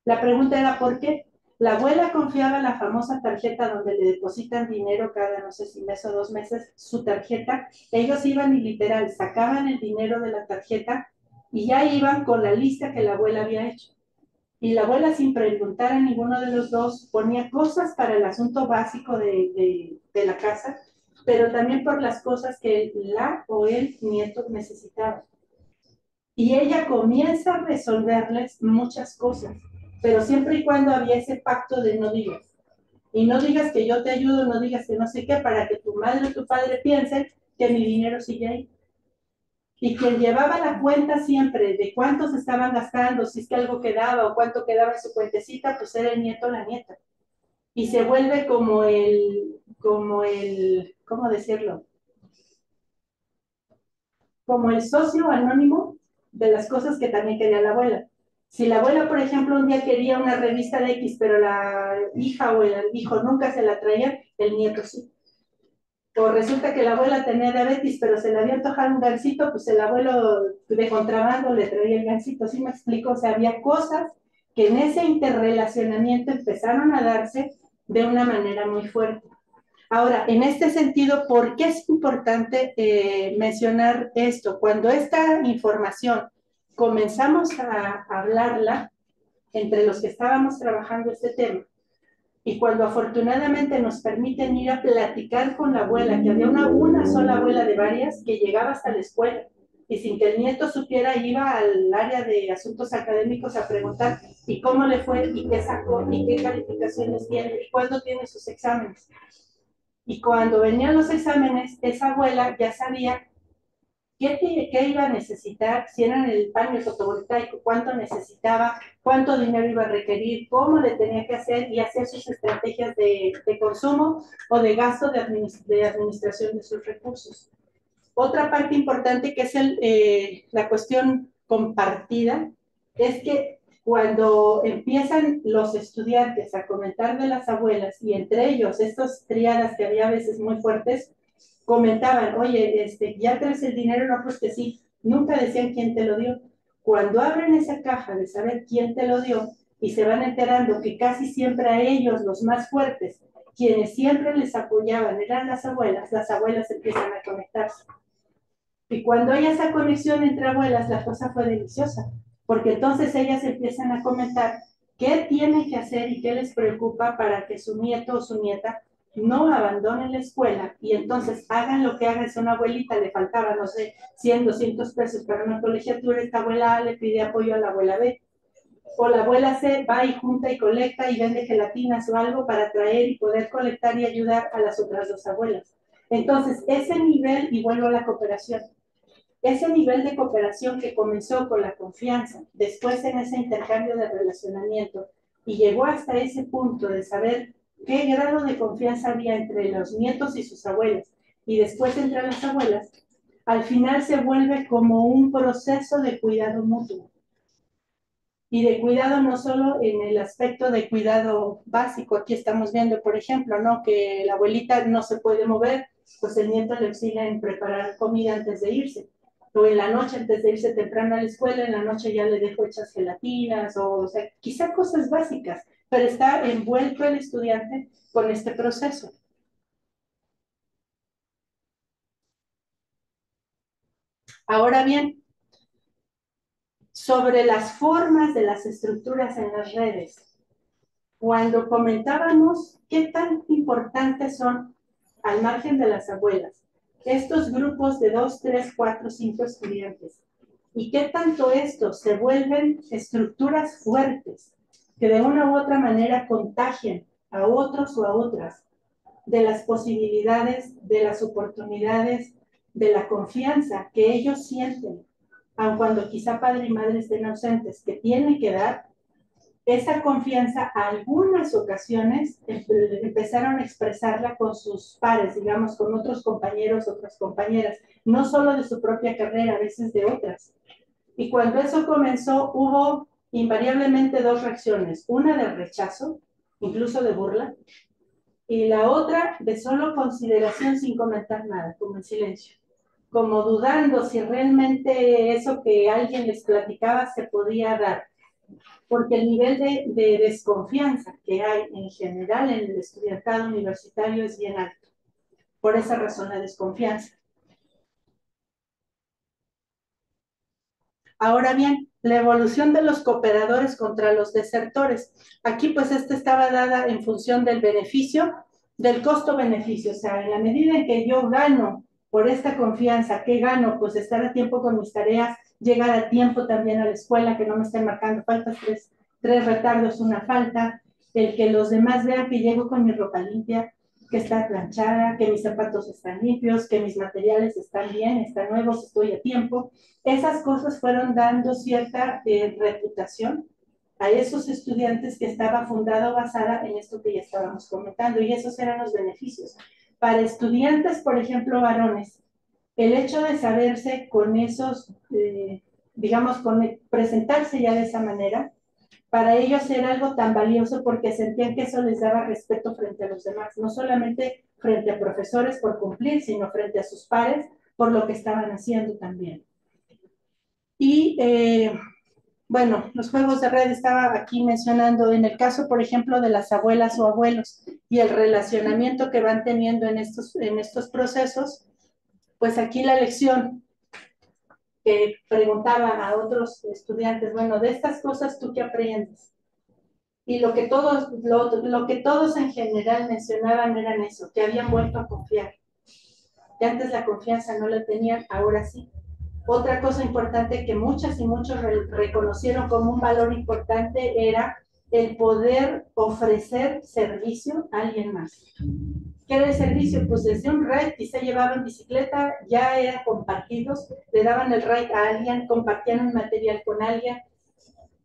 La pregunta era ¿por qué? La abuela confiaba en la famosa tarjeta donde le depositan dinero cada, no sé si mes o 2 meses, su tarjeta. Ellos iban y literal sacaban el dinero de la tarjeta y ya iban con la lista que la abuela había hecho. Y la abuela, sin preguntar a ninguno de los dos, ponía cosas para el asunto básico de la casa, pero también por las cosas que la o el nieto necesitaba. Y ella comienza a resolverles muchas cosas, pero siempre y cuando había ese pacto de no digas. Y no digas que yo te ayudo, no digas que no sé qué, para que tu madre o tu padre piensen que mi dinero sigue ahí. Y quien llevaba la cuenta siempre de cuántos estaban gastando, si es que algo quedaba o cuánto quedaba en su cuentecita, pues era el nieto o la nieta. Y se vuelve como ¿cómo decirlo? Como el socio anónimo de las cosas que también quería la abuela. Si la abuela, por ejemplo, un día quería una revista de X, pero la hija o el hijo nunca se la traía, el nieto sí. O resulta que la abuela tenía diabetes, pero se le había antojado un gansito, pues el abuelo de contrabando le traía el gansito. ¿Sí me explico? O sea, había cosas que en ese interrelacionamiento empezaron a darse de una manera muy fuerte. Ahora, en este sentido, ¿por qué es importante mencionar esto? Cuando esta información comenzamos a hablarla entre los que estábamos trabajando este tema, y cuando afortunadamente nos permiten ir a platicar con la abuela, que había una sola abuela de varias que llegaba hasta la escuela, y sin que el nieto supiera, iba al área de asuntos académicos a preguntar, ¿y cómo le fue? ¿Y qué sacó? ¿Y qué calificaciones tiene? ¿Y cuándo tiene sus exámenes? Y cuando venían los exámenes, esa abuela ya sabía qué iba a necesitar, si era en el panel fotovoltaico, cuánto necesitaba, cuánto dinero iba a requerir, cómo le tenía que hacer y hacer sus estrategias de consumo o de gasto de administración de sus recursos. Otra parte importante que es la cuestión compartida es que cuando empiezan los estudiantes a comentar de las abuelas y entre ellos estas triadas que había a veces muy fuertes, comentaban, oye, ¿ya traes el dinero? No, pues que sí. Nunca decían quién te lo dio. Cuando abren esa caja de saber quién te lo dio y se van enterando que casi siempre a ellos, los más fuertes, quienes siempre les apoyaban eran las abuelas empiezan a conectarse. Y cuando hay esa conexión entre abuelas, la cosa fue deliciosa, porque entonces ellas empiezan a comentar qué tienen que hacer y qué les preocupa para que su nieto o su nieta no abandonen la escuela y entonces hagan lo que hagan. Si a una abuelita le faltaba, no sé, 100, 200 pesos para una colegiatura, esta abuela A le pide apoyo a la abuela B. O la abuela C va y junta y colecta y vende gelatinas o algo para traer y poder colectar y ayudar a las otras dos abuelas. Entonces, ese nivel, y vuelvo a la cooperación, ese nivel de cooperación que comenzó con la confianza, después en ese intercambio de relacionamiento, y llegó hasta ese punto de saber qué grado de confianza había entre los nietos y sus abuelas, y después entre las abuelas, al final se vuelve como un proceso de cuidado mutuo. Y de cuidado no solo en el aspecto de cuidado básico, aquí estamos viendo, por ejemplo, ¿no? Que la abuelita no se puede mover, pues el nieto le auxilia en preparar comida antes de irse. O en la noche, antes de irse temprano a la escuela, en la noche ya le dejo hechas gelatinas, o sea, quizá cosas básicas, pero está envuelto el estudiante con este proceso. Ahora bien, sobre las formas de las estructuras en las redes, cuando comentábamos qué tan importantes son, al margen de las abuelas, estos grupos de 2, 3, 4, 5 estudiantes, y qué tanto estos se vuelven estructuras fuertes que de una u otra manera contagian a otros o a otras de las posibilidades, de las oportunidades, de la confianza que ellos sienten, aun cuando quizá padre y madre estén ausentes, que tienen que dar. Esa confianza, a algunas ocasiones, empezaron a expresarla con sus pares, digamos, con otros compañeros, otras compañeras, no solo de su propia carrera, a veces de otras. Y cuando eso comenzó, hubo invariablemente dos reacciones, una de rechazo, incluso de burla, y la otra de solo consideración sin comentar nada, como en silencio, como dudando si realmente eso que alguien les platicaba se podía dar, porque el nivel de desconfianza que hay en general en el estudiantado universitario es bien alto. Por esa razón la desconfianza. Ahora bien, la evolución de los cooperadores contra los desertores. Aquí pues estaba dada en función del beneficio, del costo-beneficio. O sea, en la medida en que yo gano por esta confianza, ¿qué gano? Pues estar a tiempo con mis tareas, llegar a tiempo también a la escuela, que no me estén marcando faltas, tres retardos, una falta, el que los demás vean que llego con mi ropa limpia, que está planchada, que mis zapatos están limpios, que mis materiales están bien, están nuevos, estoy a tiempo. Esas cosas fueron dando cierta reputación a esos estudiantes que estaba fundada o basada en esto que ya estábamos comentando, y esos eran los beneficios. Para estudiantes, por ejemplo, varones, el hecho de saberse con esos, digamos, presentarse ya de esa manera, para ellos era algo tan valioso porque sentían que eso les daba respeto frente a los demás, no solamente frente a profesores por cumplir, sino frente a sus pares por lo que estaban haciendo también. Y bueno, los juegos de red estaba aquí mencionando, en el caso, por ejemplo, de las abuelas o abuelos y el relacionamiento que van teniendo en estos procesos, pues aquí la lección que preguntaba a otros estudiantes, bueno, de estas cosas, ¿tú qué aprendes? Y lo que todos en general mencionaban eran eso, que habían vuelto a confiar. Que antes la confianza no la tenían, ahora sí. Otra cosa importante que muchas y muchos reconocieron como un valor importante era el poder ofrecer servicio a alguien más. ¿Qué era el servicio? Pues desde un ride, quizá llevaban bicicleta, ya eran compartidos, le daban el ride a alguien, compartían un material con alguien,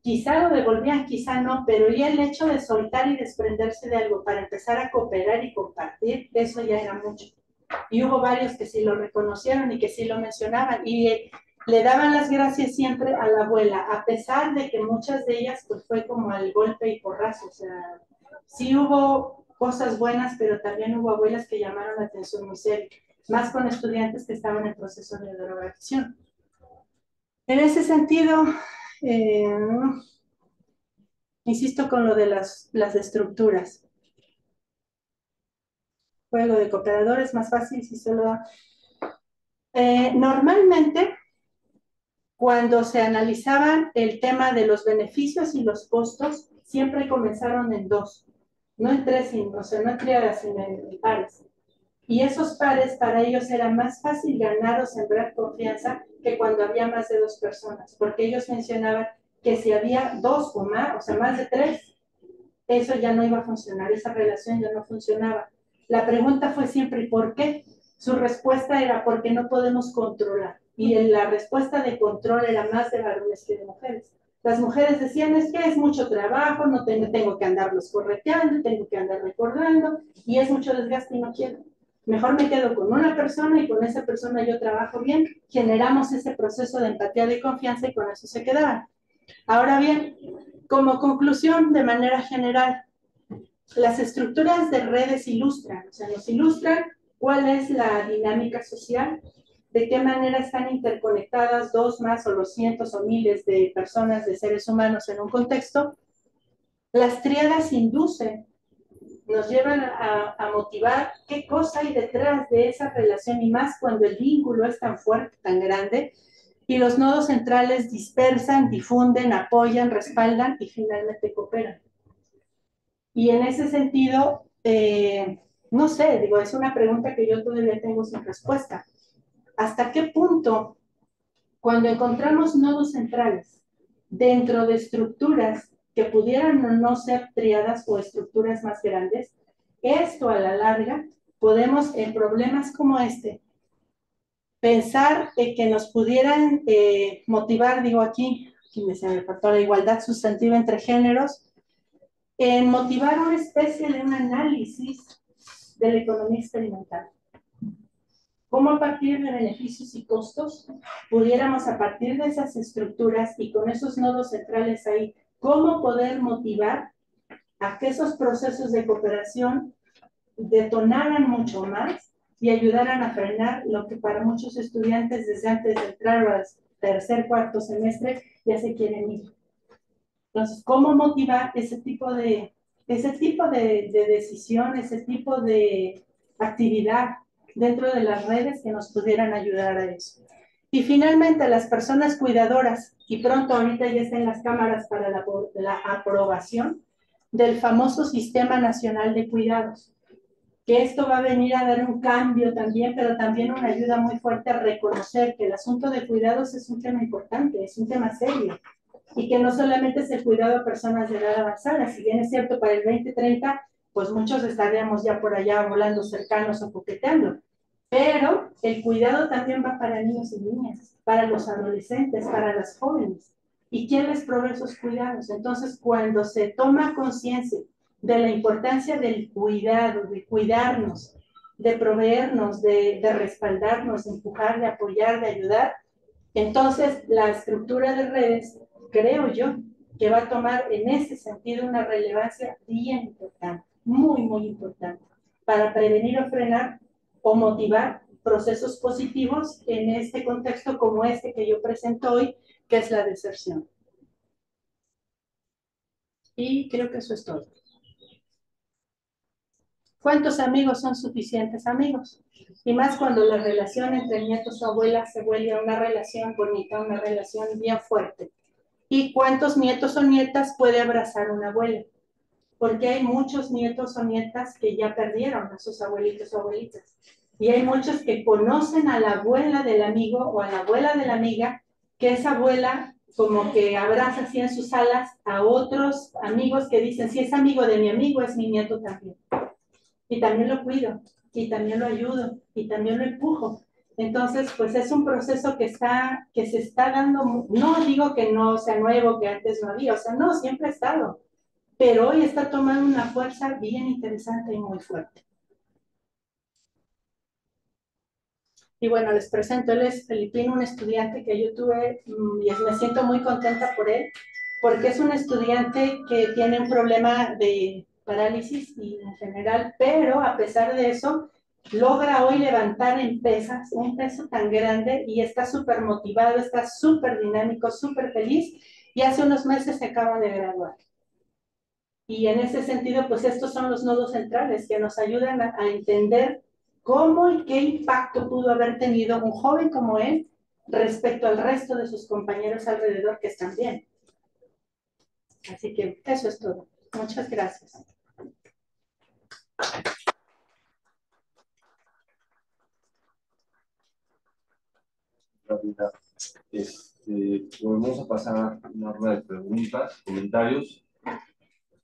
quizá lo devolvían, quizá no, pero ya el hecho de soltar y desprenderse de algo para empezar a cooperar y compartir, eso ya era mucho. Y hubo varios que sí lo reconocieron y que sí lo mencionaban, y le daban las gracias siempre a la abuela, a pesar de que muchas de ellas pues fue como al golpe y porrazo, o sea, sí hubo cosas buenas, pero también hubo abuelas que llamaron la atención muy serio, más con estudiantes que estaban en proceso de drogadicción. En ese sentido, insisto con lo de las estructuras. Juego de cooperadores, más fácil si solo... normalmente, cuando se analizaban el tema de los beneficios y los costos, siempre comenzaron en dos, no en tres, o sea, no en triadas, sino en pares. Y esos pares para ellos era más fácil ganar o sembrar confianza que cuando había más de dos personas, porque ellos mencionaban que si había dos o más, o sea, más de tres, eso ya no iba a funcionar, esa relación ya no funcionaba. La pregunta fue siempre, ¿y por qué? Su respuesta era, porque no podemos controlar. Y la respuesta de control era más de varones que de mujeres. Las mujeres decían, es que es mucho trabajo, no tengo que andarlos correteando, tengo que andar recordando, y es mucho desgaste y no quiero. Mejor me quedo con una persona y con esa persona yo trabajo bien, generamos ese proceso de empatía, de confianza y con eso se quedaban. Ahora bien, como conclusión de manera general, las estructuras de redes ilustran, o sea, nos ilustran cuál es la dinámica social, de qué manera están interconectadas dos más o los cientos o miles de personas, de seres humanos en un contexto. Las tríadas inducen, nos llevan a motivar qué cosa hay detrás de esa relación y más cuando el vínculo es tan fuerte, tan grande, y los nodos centrales dispersan, difunden, apoyan, respaldan y finalmente cooperan. Y en ese sentido, no sé, digo, es una pregunta que yo todavía tengo sin respuesta. ¿Hasta qué punto, cuando encontramos nodos centrales dentro de estructuras que pudieran o no ser triadas o estructuras más grandes, esto a la larga podemos en problemas como este pensar que nos pudieran motivar, digo aquí se me faltó la igualdad sustantiva entre géneros, en motivar una especie de un análisis de la economía experimental. Cómo a partir de beneficios y costos pudiéramos a partir de esas estructuras y con esos nodos centrales ahí, cómo poder motivar a que esos procesos de cooperación detonaran mucho más y ayudaran a frenar lo que para muchos estudiantes desde antes de entrar al tercer, cuarto semestre ya se quieren ir. Entonces, ¿cómo motivar ese tipo de decisión, ese tipo de actividad dentro de las redes que nos pudieran ayudar a eso? Y finalmente, las personas cuidadoras, y pronto ahorita ya están las cámaras para la aprobación del famoso Sistema Nacional de Cuidados, que esto va a venir a dar un cambio también, pero también una ayuda muy fuerte a reconocer que el asunto de cuidados es un tema importante, es un tema serio, y que no solamente es el cuidado a personas de edad avanzada, si bien es cierto para el 2030, pues muchos estaríamos ya por allá volando cercanos o coqueteando, pero el cuidado también va para niños y niñas, para los adolescentes, para las jóvenes. ¿Y quién les provee esos cuidados? Entonces, cuando se toma conciencia de la importancia del cuidado, de cuidarnos, de proveernos, de respaldarnos, de empujar, de apoyar, de ayudar, entonces la estructura de redes, creo yo, que va a tomar en ese sentido una relevancia bien importante, muy, muy importante, para prevenir o frenar o motivar procesos positivos en este contexto como este que yo presento hoy, que es la deserción. Y creo que eso es todo. ¿Cuántos amigos son suficientes amigos? Y más cuando la relación entre nietos o abuelas se vuelve una relación bonita, una relación bien fuerte. ¿Y cuántos nietos o nietas puede abrazar una abuela? Porque hay muchos nietos o nietas que ya perdieron a sus abuelitos o abuelitas. Y hay muchos que conocen a la abuela del amigo o a la abuela de la amiga, que esa abuela como que abraza así en sus alas a otros amigos que dicen, si es amigo de mi amigo, es mi nieto también. Y también lo cuido, y también lo ayudo, y también lo empujo. Entonces, pues es un proceso que se está dando, no digo que no sea nuevo, que antes no había, o sea, no, siempre ha estado, pero hoy está tomando una fuerza bien interesante y muy fuerte. Y bueno, les presento, él es Felipino, un estudiante que yo tuve y me siento muy contenta por él, porque es un estudiante que tiene un problema de parálisis y en general, pero a pesar de eso, logra hoy levantar en pesas un peso tan grande y está súper motivado, está súper dinámico, súper feliz y hace unos meses se acaba de graduar. Y en ese sentido, pues estos son los nodos centrales que nos ayudan a entender cómo y qué impacto pudo haber tenido un joven como él respecto al resto de sus compañeros alrededor que están bien. Así que eso es todo. Muchas gracias. Vamos a pasar a una ronda de preguntas, comentarios.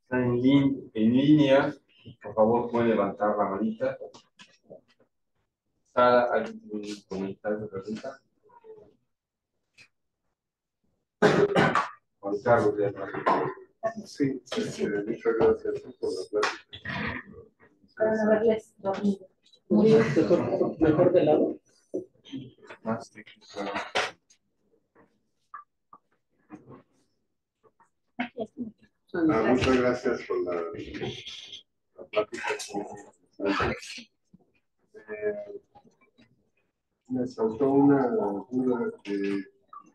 Están en línea, por favor pueden levantar la manita. ¿Está algún comentario o pregunta? Juan Carlos, sí, muchas gracias por la plática. Para no haberles dormido. Mejor de lado. Más técnico. Muchas gracias por la plática. Me saltó una duda que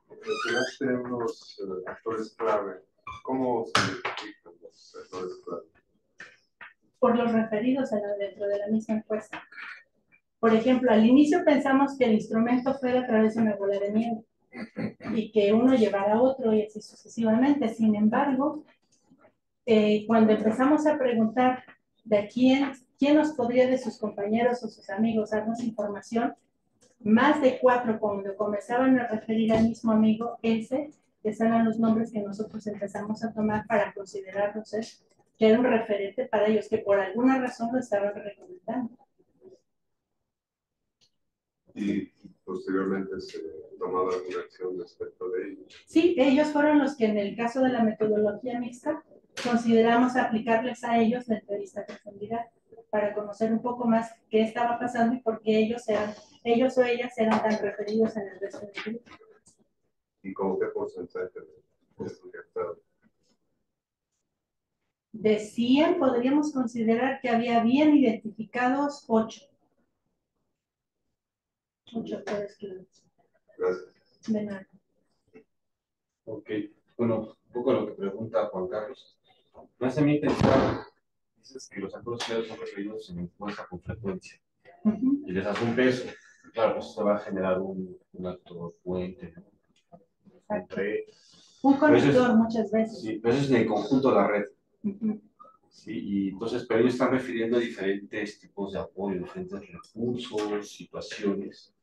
mencionaste unos actores clave. ¿Cómo se identifican los actores clave? Por los referidos dentro de la misma encuesta. Por ejemplo, al inicio pensamos que el instrumento fuera a través de una bola de nieve y que uno llevara a otro y así sucesivamente. Sin embargo, cuando empezamos a preguntar de quién nos podría de sus compañeros o sus amigos darnos información, más de 4 cuando comenzaban a referir al mismo amigo, esos eran los nombres que nosotros empezamos a tomar para considerarlos que era un referente para ellos, que por alguna razón lo estaban recomendando. Y posteriormente se tomaba alguna acción respecto de ellos. Sí, ellos fueron los que en el caso de la metodología mixta consideramos aplicarles a ellos la entrevista a profundidad para conocer un poco más qué estaba pasando y por qué ellos o ellas eran tan referidos en el resto del grupo. ¿Y cómo qué porcentaje de estudiantes? De 100 podríamos considerar que había bien identificados 8. 8 actores claves. Gracias. De nada. Ok, bueno, un poco lo que pregunta Juan Carlos. Me hace a mí pensar, dices que los actores claves son referidos en encuesta con frecuencia y les hace un peso. Claro, pues eso va a generar un actor puente, ¿no? Entre, un conector muchas veces. Sí, pero eso es en el conjunto de la red. Sí, y entonces, pero ellos están refiriendo a diferentes tipos de apoyo, diferentes recursos, situaciones.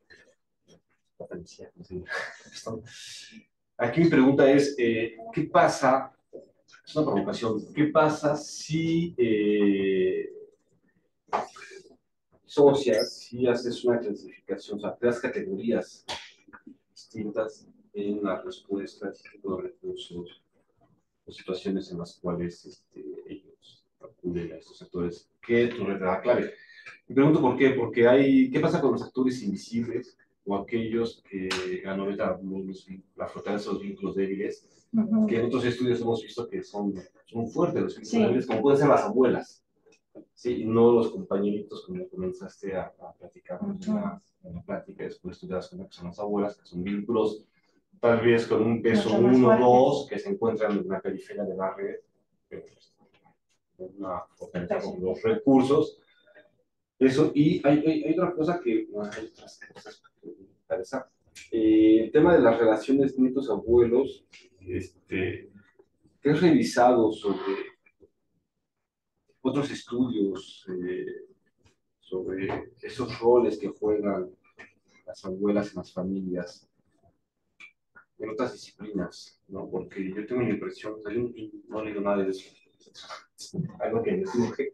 Aquí mi pregunta es, ¿qué pasa? Es una provocación. ¿Qué pasa si si haces una clasificación, o sea, tres categorías distintas en las respuestas, tipo de recursos, o situaciones en las cuales ellos acuden a estos actores? ¿Qué es tu red da clave? Me pregunto por qué, porque ¿qué pasa con los actores invisibles o aquellos que ganan la fortaleza de los vínculos débiles? Que en otros estudios hemos visto que son fuertes los vínculos débiles, como pueden ser las abuelas, ¿sí? Y no los compañeritos, como comenzaste a platicar en la plática, después tú te das cuenta que son las abuelas, que son vínculos tal vez con un peso 1 o 2, que se encuentran en la periferia de la red, pero con una fortaleza con los recursos. Eso, y hay otra cosa que hay otras cosas que me interesa. El tema de las relaciones nietos-abuelos, ¿qué has revisado sobre otros estudios sobre esos roles que juegan las abuelas en las familias? en otras disciplinas, ¿no? Porque yo tengo la impresión, o sea, yo no he leído nada de eso, algo que me surge,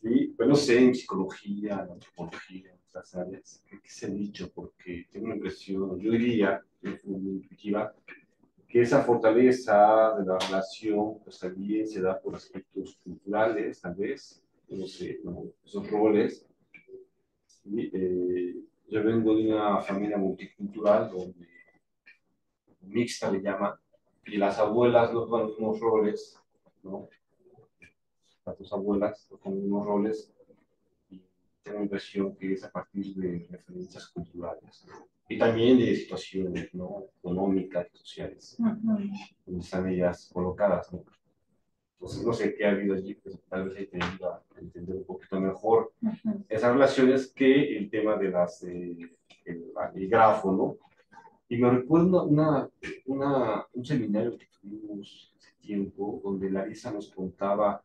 y pues no sé, en psicología, en antropología, en otras áreas, ¿qué se ha dicho? Porque tengo la impresión, yo diría, de forma muy intuitiva, que esa fortaleza de la relación, pues también se da por aspectos culturales, tal vez, no sé, ¿no? Esos roles. Y, yo vengo de una familia multicultural, donde mixta le llama, y las abuelas no toman los mismos roles, ¿no? Las dos abuelas no toman los mismos roles, y tengo la impresión que es a partir de referencias culturales, ¿no? Y también de situaciones, ¿no? Económicas y sociales, donde están ellas colocadas, ¿no? Entonces, no sé qué ha habido allí, pues tal vez ahí te ayuda a entender un poquito mejor esas relaciones que el tema de el grafo, ¿no? Y me recuerdo un seminario que tuvimos hace tiempo, donde Larisa nos contaba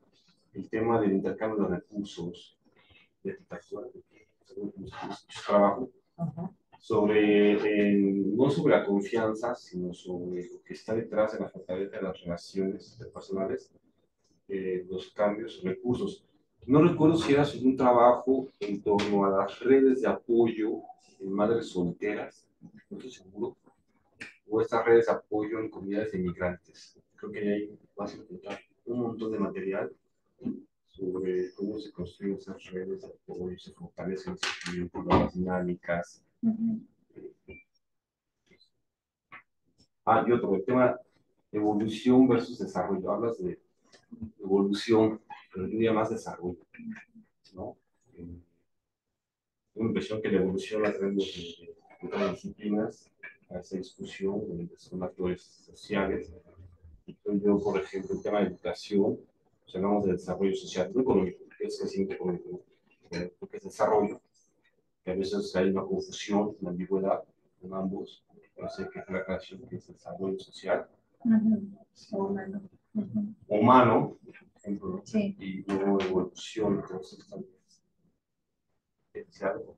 el tema del intercambio de recursos de arquitectura, su trabajo, sobre, no sobre la confianza, sino sobre lo que está detrás de la fortaleza de las relaciones interpersonales, los cambios, recursos. No recuerdo si era sobre un trabajo en torno a las redes de apoyo en madres solteras, no estoy seguro, o estas redes de apoyo en comunidades de migrantes. Creo que ahí vas a encontrar un montón de material sobre cómo se construyen esas redes de apoyo, se fortalecen, se construyen nuevas dinámicas. Y otro, el tema evolución versus desarrollo. Hablas de evolución, pero yo diría más desarrollo, ¿no? Tengo la impresión que la evolución la tenemos de otras disciplinas, a esa discusión, donde son actores sociales. Yo, por ejemplo, el tema de educación, pues hablamos de desarrollo social, no económico, que es crecimiento económico, porque es desarrollo, que a veces hay una confusión, una ambigüedad en ambos, no sé qué es la creación, que es desarrollo social, Humano. humano, por ejemplo, Sí. y luego evolución, entonces también.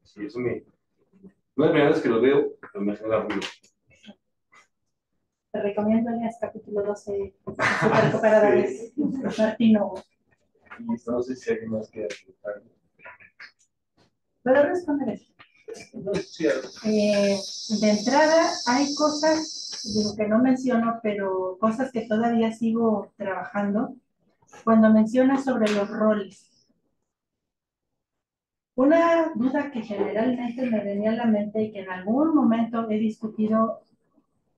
Sí, eso me. No es la primera vez que lo veo, pero me genera ruido. Te recomiendo leas capítulo 12, Super Cooperadores, Martino. No sé si hay más que aportar. ¿Puedo responder eso? No es cierto. De entrada, hay cosas, digo que no menciono, pero cosas que todavía sigo trabajando. Cuando mencionas sobre los roles, una duda que generalmente me venía a la mente y que en algún momento he discutido,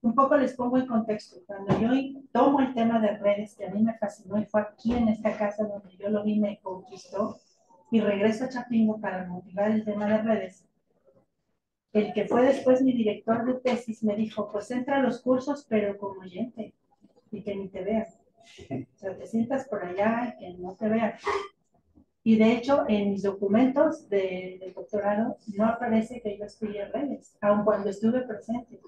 un poco les pongo en contexto. Cuando yo tomo el tema de redes, que a mí me fascinó y fue aquí en esta casa donde yo lo vi, me conquistó, y regreso a Chapingo para motivar el tema de redes, el que fue después mi director de tesis me dijo, pues entra a los cursos, pero como oyente, y que ni te vean. O sea, te sientas por allá y que no te vean. Y de hecho, en mis documentos del doctorado no aparece que yo estudié redes, aun cuando estuve presente.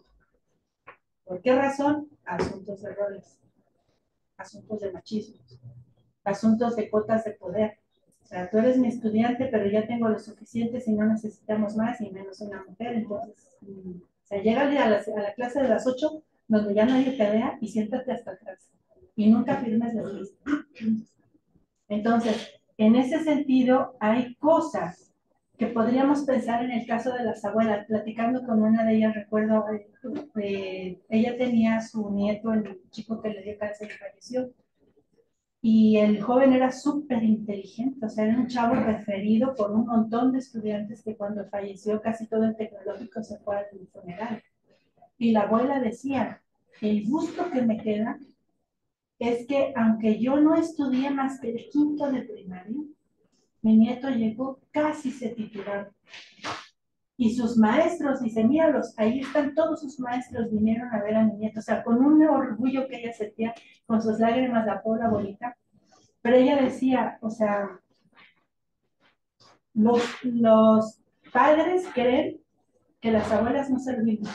¿Por qué razón? Asuntos de roles, asuntos de machismo, asuntos de cuotas de poder. O sea, tú eres mi estudiante, pero ya tengo lo suficiente si no necesitamos más y menos una mujer. Entonces, o sea, llégale a la clase de las 8, donde ya nadie te vea y siéntate hasta atrás. Y nunca firmes la lista. Entonces, en ese sentido, hay cosas que podríamos pensar en el caso de las abuelas. Platicando con una de ellas, recuerdo, ella tenía su nieto, el chico que le dio cáncer y falleció. Y el joven era súper inteligente, o sea, era un chavo referido por un montón de estudiantes que cuando falleció casi todo el tecnológico se fue al funeral. Y la abuela decía, el gusto que me queda es que aunque yo no estudié más que el quinto de primaria, mi nieto llegó casi se titularon. Y sus maestros, dice, míralos, ahí están todos sus maestros, vinieron a ver a mi nieto, o sea, con un orgullo que ella sentía, con sus lágrimas, la pobre abuelita. Pero ella decía, o sea, los padres creen que las abuelas no servimos,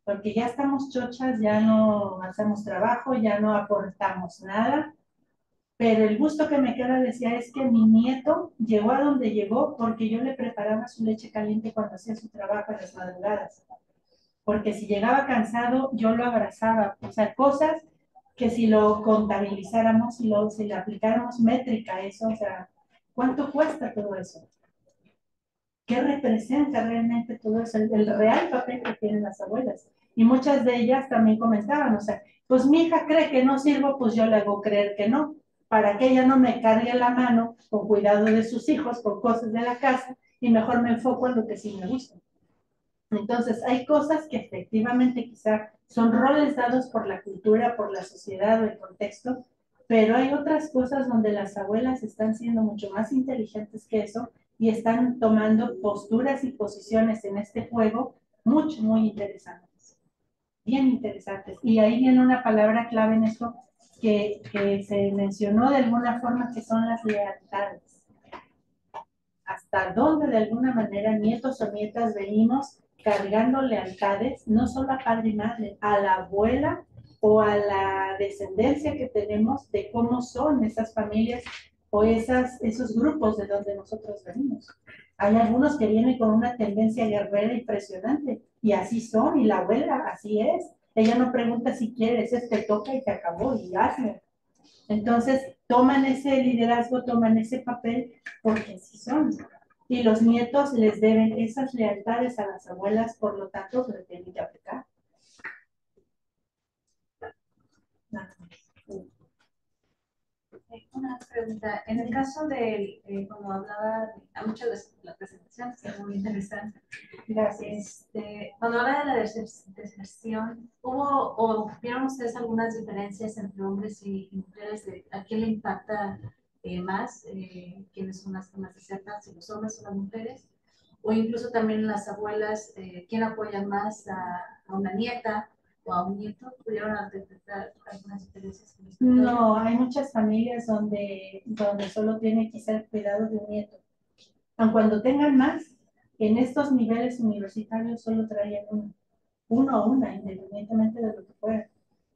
porque ya estamos chochas, ya no hacemos trabajo, ya no aportamos nada. Pero el gusto que me queda, decía, es que mi nieto llegó a donde llegó porque yo le preparaba su leche caliente cuando hacía su trabajo en las madrugadas. porque si llegaba cansado, yo lo abrazaba. O sea, cosas que si lo contabilizáramos y si le aplicáramos métrica a eso, o sea, ¿cuánto cuesta todo eso? ¿Qué representa realmente todo eso? El real papel que tienen las abuelas. Y muchas de ellas también comentaban, o sea, pues mi hija cree que no sirvo, pues yo le hago creer que no, para que ella no me cargue la mano con cuidado de sus hijos, con cosas de la casa, y mejor me enfoco en lo que sí me gusta. Entonces, hay cosas que efectivamente quizá son roles dados por la cultura, por la sociedad o el contexto, pero hay otras cosas donde las abuelas están siendo mucho más inteligentes que eso y están tomando posturas y posiciones en este juego muy interesantes, bien interesantes. Y ahí viene una palabra clave en esto que se mencionó de alguna forma, que son las lealtades. Hasta dónde de alguna manera nietos o nietas venimos cargando lealtades, no solo a padre y madre, a la abuela o a la descendencia que tenemos de cómo son esas familias o esos grupos de donde nosotros venimos. Hay algunos que vienen con una tendencia guerrera impresionante y así son, y la abuela así es. Ella no pregunta si quieres, te toca y te acabó y hazlo. Entonces, toman ese liderazgo, toman ese papel porque así son. Y los nietos les deben esas lealtades a las abuelas, por lo tanto, lo tienen que aplicar. Una pregunta. En el caso de, como hablaba, a muchas de las presentaciones, es muy interesante. Gracias. Cuando habla de la deserción, ¿hubo o vieron ustedes algunas diferencias entre hombres y mujeres? ¿A quién le impacta más? ¿Quiénes son las que más desertan? ¿Si los hombres o las mujeres? O incluso también las abuelas, ¿quién apoya más a una nieta o a un nieto? ¿Pudieron detectar algunas diferencias? No, hay muchas familias donde solo tiene quizá el cuidado de un nieto. Aun cuando tengan más, en estos niveles universitarios solo traían uno o una, independientemente de lo que fuera.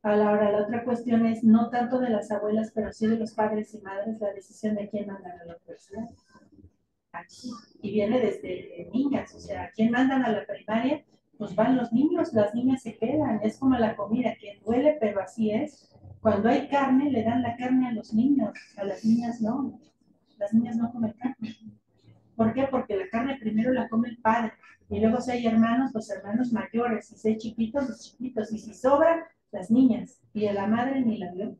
A la hora, la otra cuestión es no tanto de las abuelas, pero sí de los padres y madres, la decisión de quién mandan a la universidad. Aquí. Y viene desde niñas, o sea, ¿quién mandan a la primaria? Pues van los niños, las niñas se quedan, es como la comida, que duele, pero así es. Cuando hay carne, le dan la carne a los niños, a las niñas no. Las niñas no comen carne. ¿Por qué? Porque la carne primero la come el padre, y luego si hay hermanos, los hermanos mayores, y si hay chiquitos, los chiquitos, y si sobra, las niñas, y a la madre ni la vio.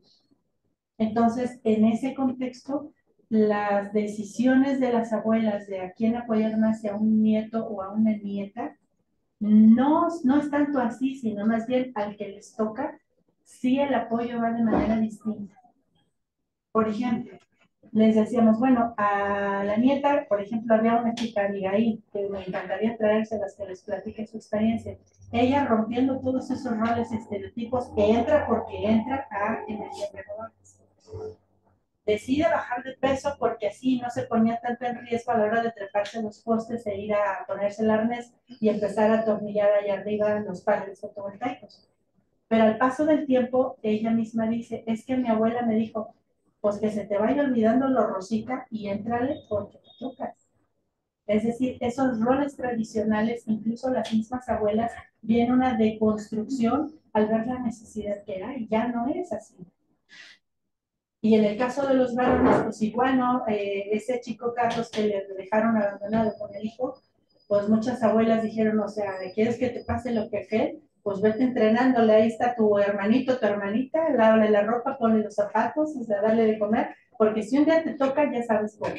Entonces, en ese contexto, las decisiones de las abuelas de a quién apoyar más, si a un nieto o a una nieta, no es tanto así, sino más bien al que les toca, sí el apoyo va de manera distinta. Por ejemplo, les decíamos, bueno, a la nieta, por ejemplo, había una chica Abigail, que me encantaría traérselas que les platique su experiencia. Ella rompiendo todos esos roles estereotipos, que entra porque entra a energías renovables. Decide bajar de peso porque así no se ponía tanto en riesgo a la hora de treparse los postes e ir a ponerse el arnés y empezar a atornillar allá arriba los paneles fotovoltaicos. Pero al paso del tiempo, ella misma dice, es que mi abuela me dijo, pues que se te vaya olvidando lo rosita y éntrale porque te toca. Es decir, esos roles tradicionales, incluso las mismas abuelas, viene una deconstrucción al ver la necesidad que hay, ya no es así. Y en el caso de los varones, pues igual, ¿no? Ese chico Carlos que le dejaron abandonado con el hijo, pues muchas abuelas dijeron, o sea, ¿quieres que te pase lo que aquel? Pues vete entrenándole, ahí está tu hermanito, tu hermanita, lávale la ropa, ponle los zapatos, o sea, dale de comer, porque si un día te toca, ya sabes cómo.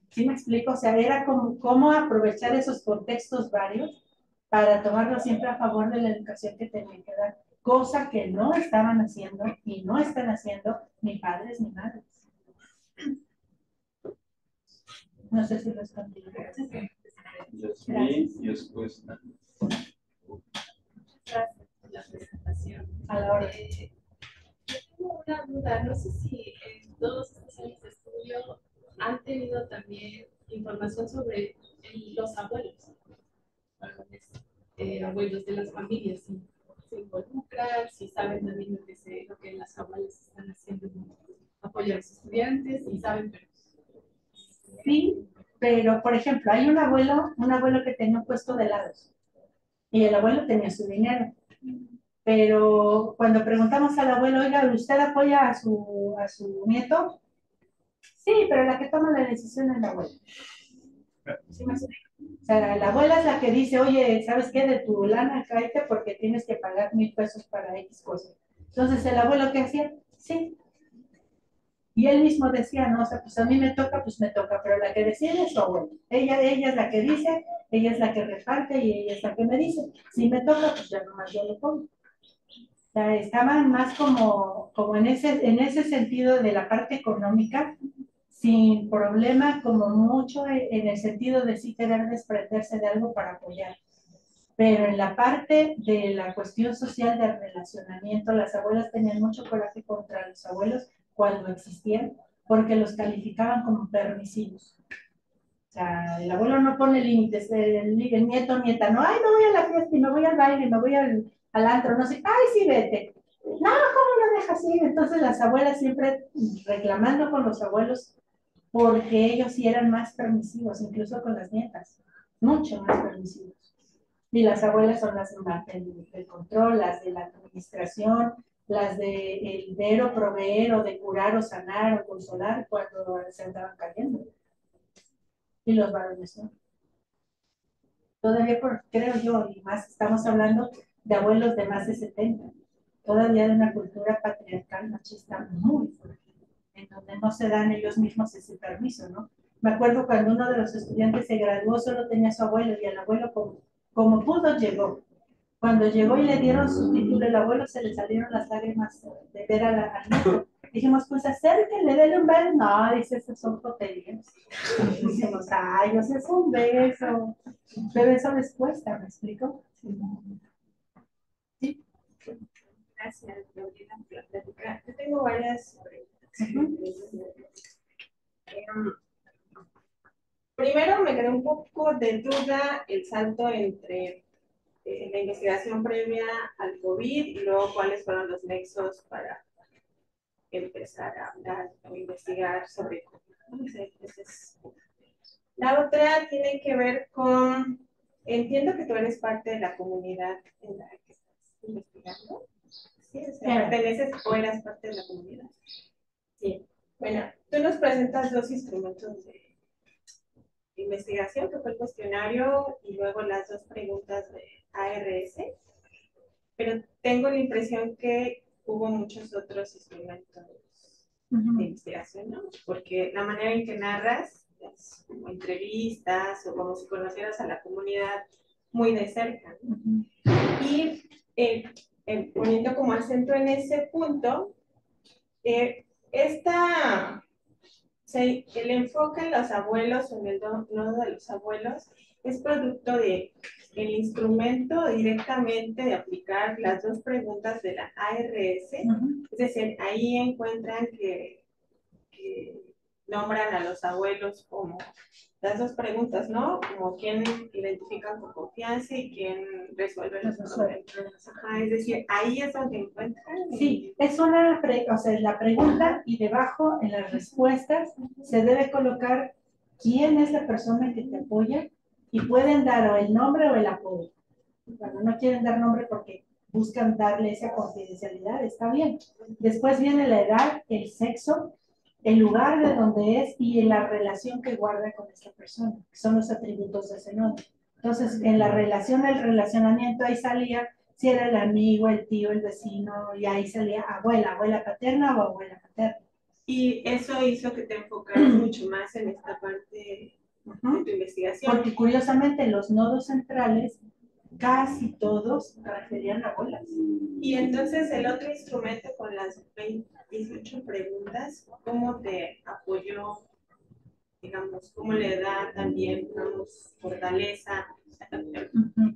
¿Sí me explico? O sea, era como cómo aprovechar esos contextos varios para tomarlo siempre a favor de la educación que tenían que dar, cosa que no estaban haciendo y no están haciendo ni padres ni madres. No sé si lo están viendo. Yasmín y después. Gracias por la presentación. A la hora. Tengo una duda, no sé si en todos estos años de estudio han tenido también información sobre los abuelos, abuelos de las familias, si se involucran, si saben también lo que las abuelas están haciendo, apoyar a los estudiantes, y saben, pero... Sí, pero por ejemplo, hay un abuelo que tenía un puesto de helados. y el abuelo tenía su dinero. Pero cuando preguntamos al abuelo, oiga, ¿usted apoya a su nieto? Sí, pero la que toma la decisión es la abuela. ¿Sí me explico? O sea, la abuela es la que dice, oye, ¿sabes qué? De tu lana cállate porque tienes que pagar 1,000 pesos para X cosas. Entonces, ¿el abuelo qué hacía? Sí. Y él mismo decía, no, o sea, pues a mí me toca, pues me toca, pero la que decide es su abuela. Ella es la que dice, ella es la que reparte y ella es la que me dice. Si me toca, pues ya nomás yo lo pongo. O sea, estaban más como en ese sentido de la parte económica, sin problema, como mucho en el sentido de sí querer desprenderse de algo para apoyar. Pero en la parte de la cuestión social de relacionamiento, las abuelas tenían mucho coraje contra los abuelos cuando existían, porque los calificaban como permisivos. O sea, el abuelo no pone límites, el nieto, nieta, no, ay, me voy a la fiesta y me voy al baile, me voy al antro, no sé, ay, sí, vete. No, ¿cómo lo dejas ir? Entonces las abuelas siempre reclamando con los abuelos porque ellos sí eran más permisivos, incluso con las nietas, mucho más permisivos. Y las abuelas son las del control, las de la administración, las de el ver o proveer o de curar o sanar o consolar cuando se andaban cayendo. Y los varones no. Todavía, creo yo, y más estamos hablando de abuelos de más de 70, todavía de una cultura patriarcal machista muy fuerte, en donde no se dan ellos mismos ese permiso, ¿no? Me acuerdo cuando uno de los estudiantes se graduó, solo tenía a su abuelo, y el abuelo como pudo llegó. Cuando llegó y le dieron su título, el abuelo se le salieron las lágrimas de ver al nieto. Dijimos, pues acérquenle, denle un beso. No, dice, esas son tonterías. Dijimos, ay, o sea, es un beso. Pero eso les cuesta, ¿me explico? Sí. Gracias, Gabriela, por la plática. Yo tengo varias preguntas. Primero, me quedó un poco de duda el salto entre la investigación previa al COVID y luego cuáles fueron los nexos para empezar a hablar o investigar sobre COVID. La otra tiene que ver con, entiendo que tú eres parte de la comunidad en la que estás investigando. Sí, o sea, perteneces o eras parte de la comunidad. Sí. Bueno, tú nos presentas dos instrumentos de investigación, que fue el cuestionario y luego las dos preguntas de ARS, pero tengo la impresión que hubo muchos otros instrumentos de investigación, ¿no? Porque la manera en que narras, es como entrevistas o como si conocieras a la comunidad muy de cerca, ¿no? Y poniendo como acento en ese punto, el enfoque en los abuelos, en el nodo de los abuelos, es producto de el instrumento directamente de aplicar las dos preguntas de la ARS. Es decir, ahí encuentran que nombran a los abuelos como las dos preguntas, ¿no? Como quién identifican con confianza y quién resuelve los problemas. Ajá, es decir, ahí es donde encuentran. Sí, es o sea, la pregunta y debajo en las respuestas se debe colocar quién es la persona que te apoya y pueden dar o el nombre o el apodo. Cuando no quieren dar nombre porque buscan darle esa confidencialidad, está bien. Después viene la edad, el sexo, el lugar de donde es y la relación que guarda con esta persona, que son los atributos de ese nombre. Entonces, en la relación, el relacionamiento, ahí salía si era el amigo, el tío, el vecino, y ahí salía abuela paterna o abuela paterna. Y eso hizo que te enfocaras mucho más en esta parte de tu investigación. Porque curiosamente los nodos centrales casi todos referían a abuelas. Y entonces el otro instrumento con las 18 preguntas, ¿cómo te apoyó, digamos, cómo le da también, digamos, fortaleza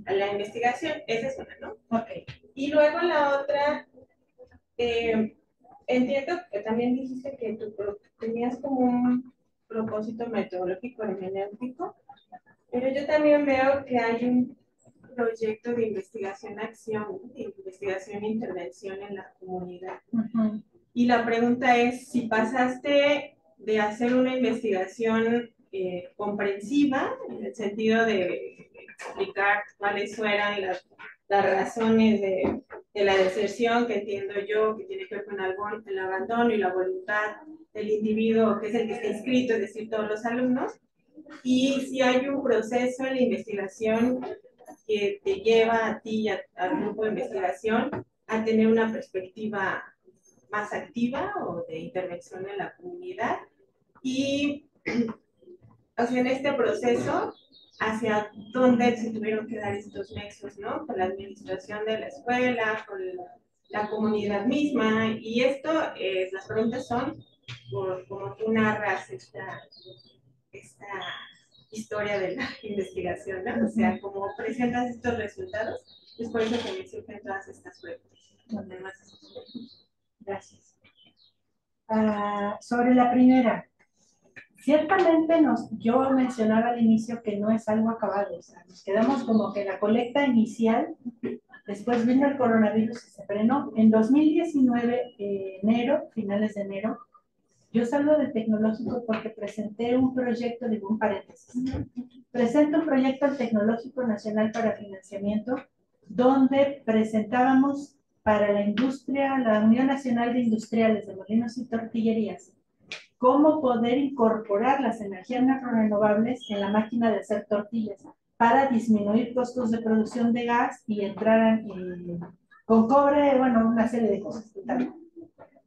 a la investigación? Esa es una, ¿no? Ok. Y luego la otra, entiendo que también dijiste que tenías como un propósito metodológico hermenéutico, pero yo también veo que hay un proyecto de investigación-acción, de investigación-intervención en la comunidad. Y la pregunta es si pasaste de hacer una investigación comprensiva, en el sentido de explicar cuáles fueran las razones de la deserción, que entiendo yo que tiene que ver con el abandono y la voluntad del individuo, que es el que está inscrito, es decir, todos los alumnos, y si hay un proceso en la investigación que te lleva a ti y al grupo de investigación a tener una perspectiva más activa o de intervención en la comunidad. Y o sea, en este proceso, hacia dónde se tuvieron que dar estos nexos, ¿no? Con la administración de la escuela, con la comunidad misma. Y esto, las preguntas son por cómo tú narras esta historia de la investigación, ¿no? O sea, cómo presentas estos resultados. Es por eso que me surgen todas estas preguntas. Gracias. Sobre la primera, ciertamente yo mencionaba al inicio que no es algo acabado, o sea, nos quedamos como que la colecta inicial, después vino el coronavirus y se frenó. En 2019, finales de enero, yo salgo del tecnológico porque presenté un proyecto, digo un paréntesis, presento un proyecto al Tecnológico Nacional para Financiamiento, donde presentábamos para la industria, la Unión Nacional de Industriales de Molinos y Tortillerías, cómo poder incorporar las energías renovables en la máquina de hacer tortillas para disminuir costos de producción de gas y entrar con cobre, bueno, una serie de cosas.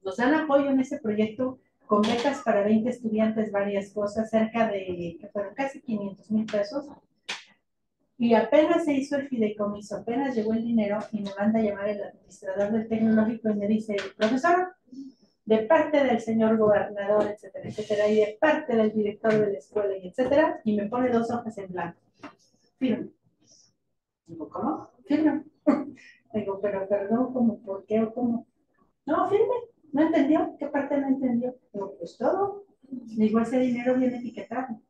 Nos dan apoyo en ese proyecto con becas para 20 estudiantes, varias cosas, cerca de, que fueron casi 500,000 pesos. Y apenas se hizo el fideicomiso, apenas llegó el dinero y me manda a llamar el administrador del tecnológico y me dice, profesor, de parte del señor gobernador, etcétera, etcétera, y de parte del director de la escuela, y etcétera, y me pone 2 hojas en blanco. Firme. Digo, ¿cómo? Firme. Digo, pero perdón, ¿cómo? ¿Por qué o cómo? No, firme. ¿No entendió? ¿Qué parte no entendió? Digo, pues todo. Digo, ese dinero viene etiquetado.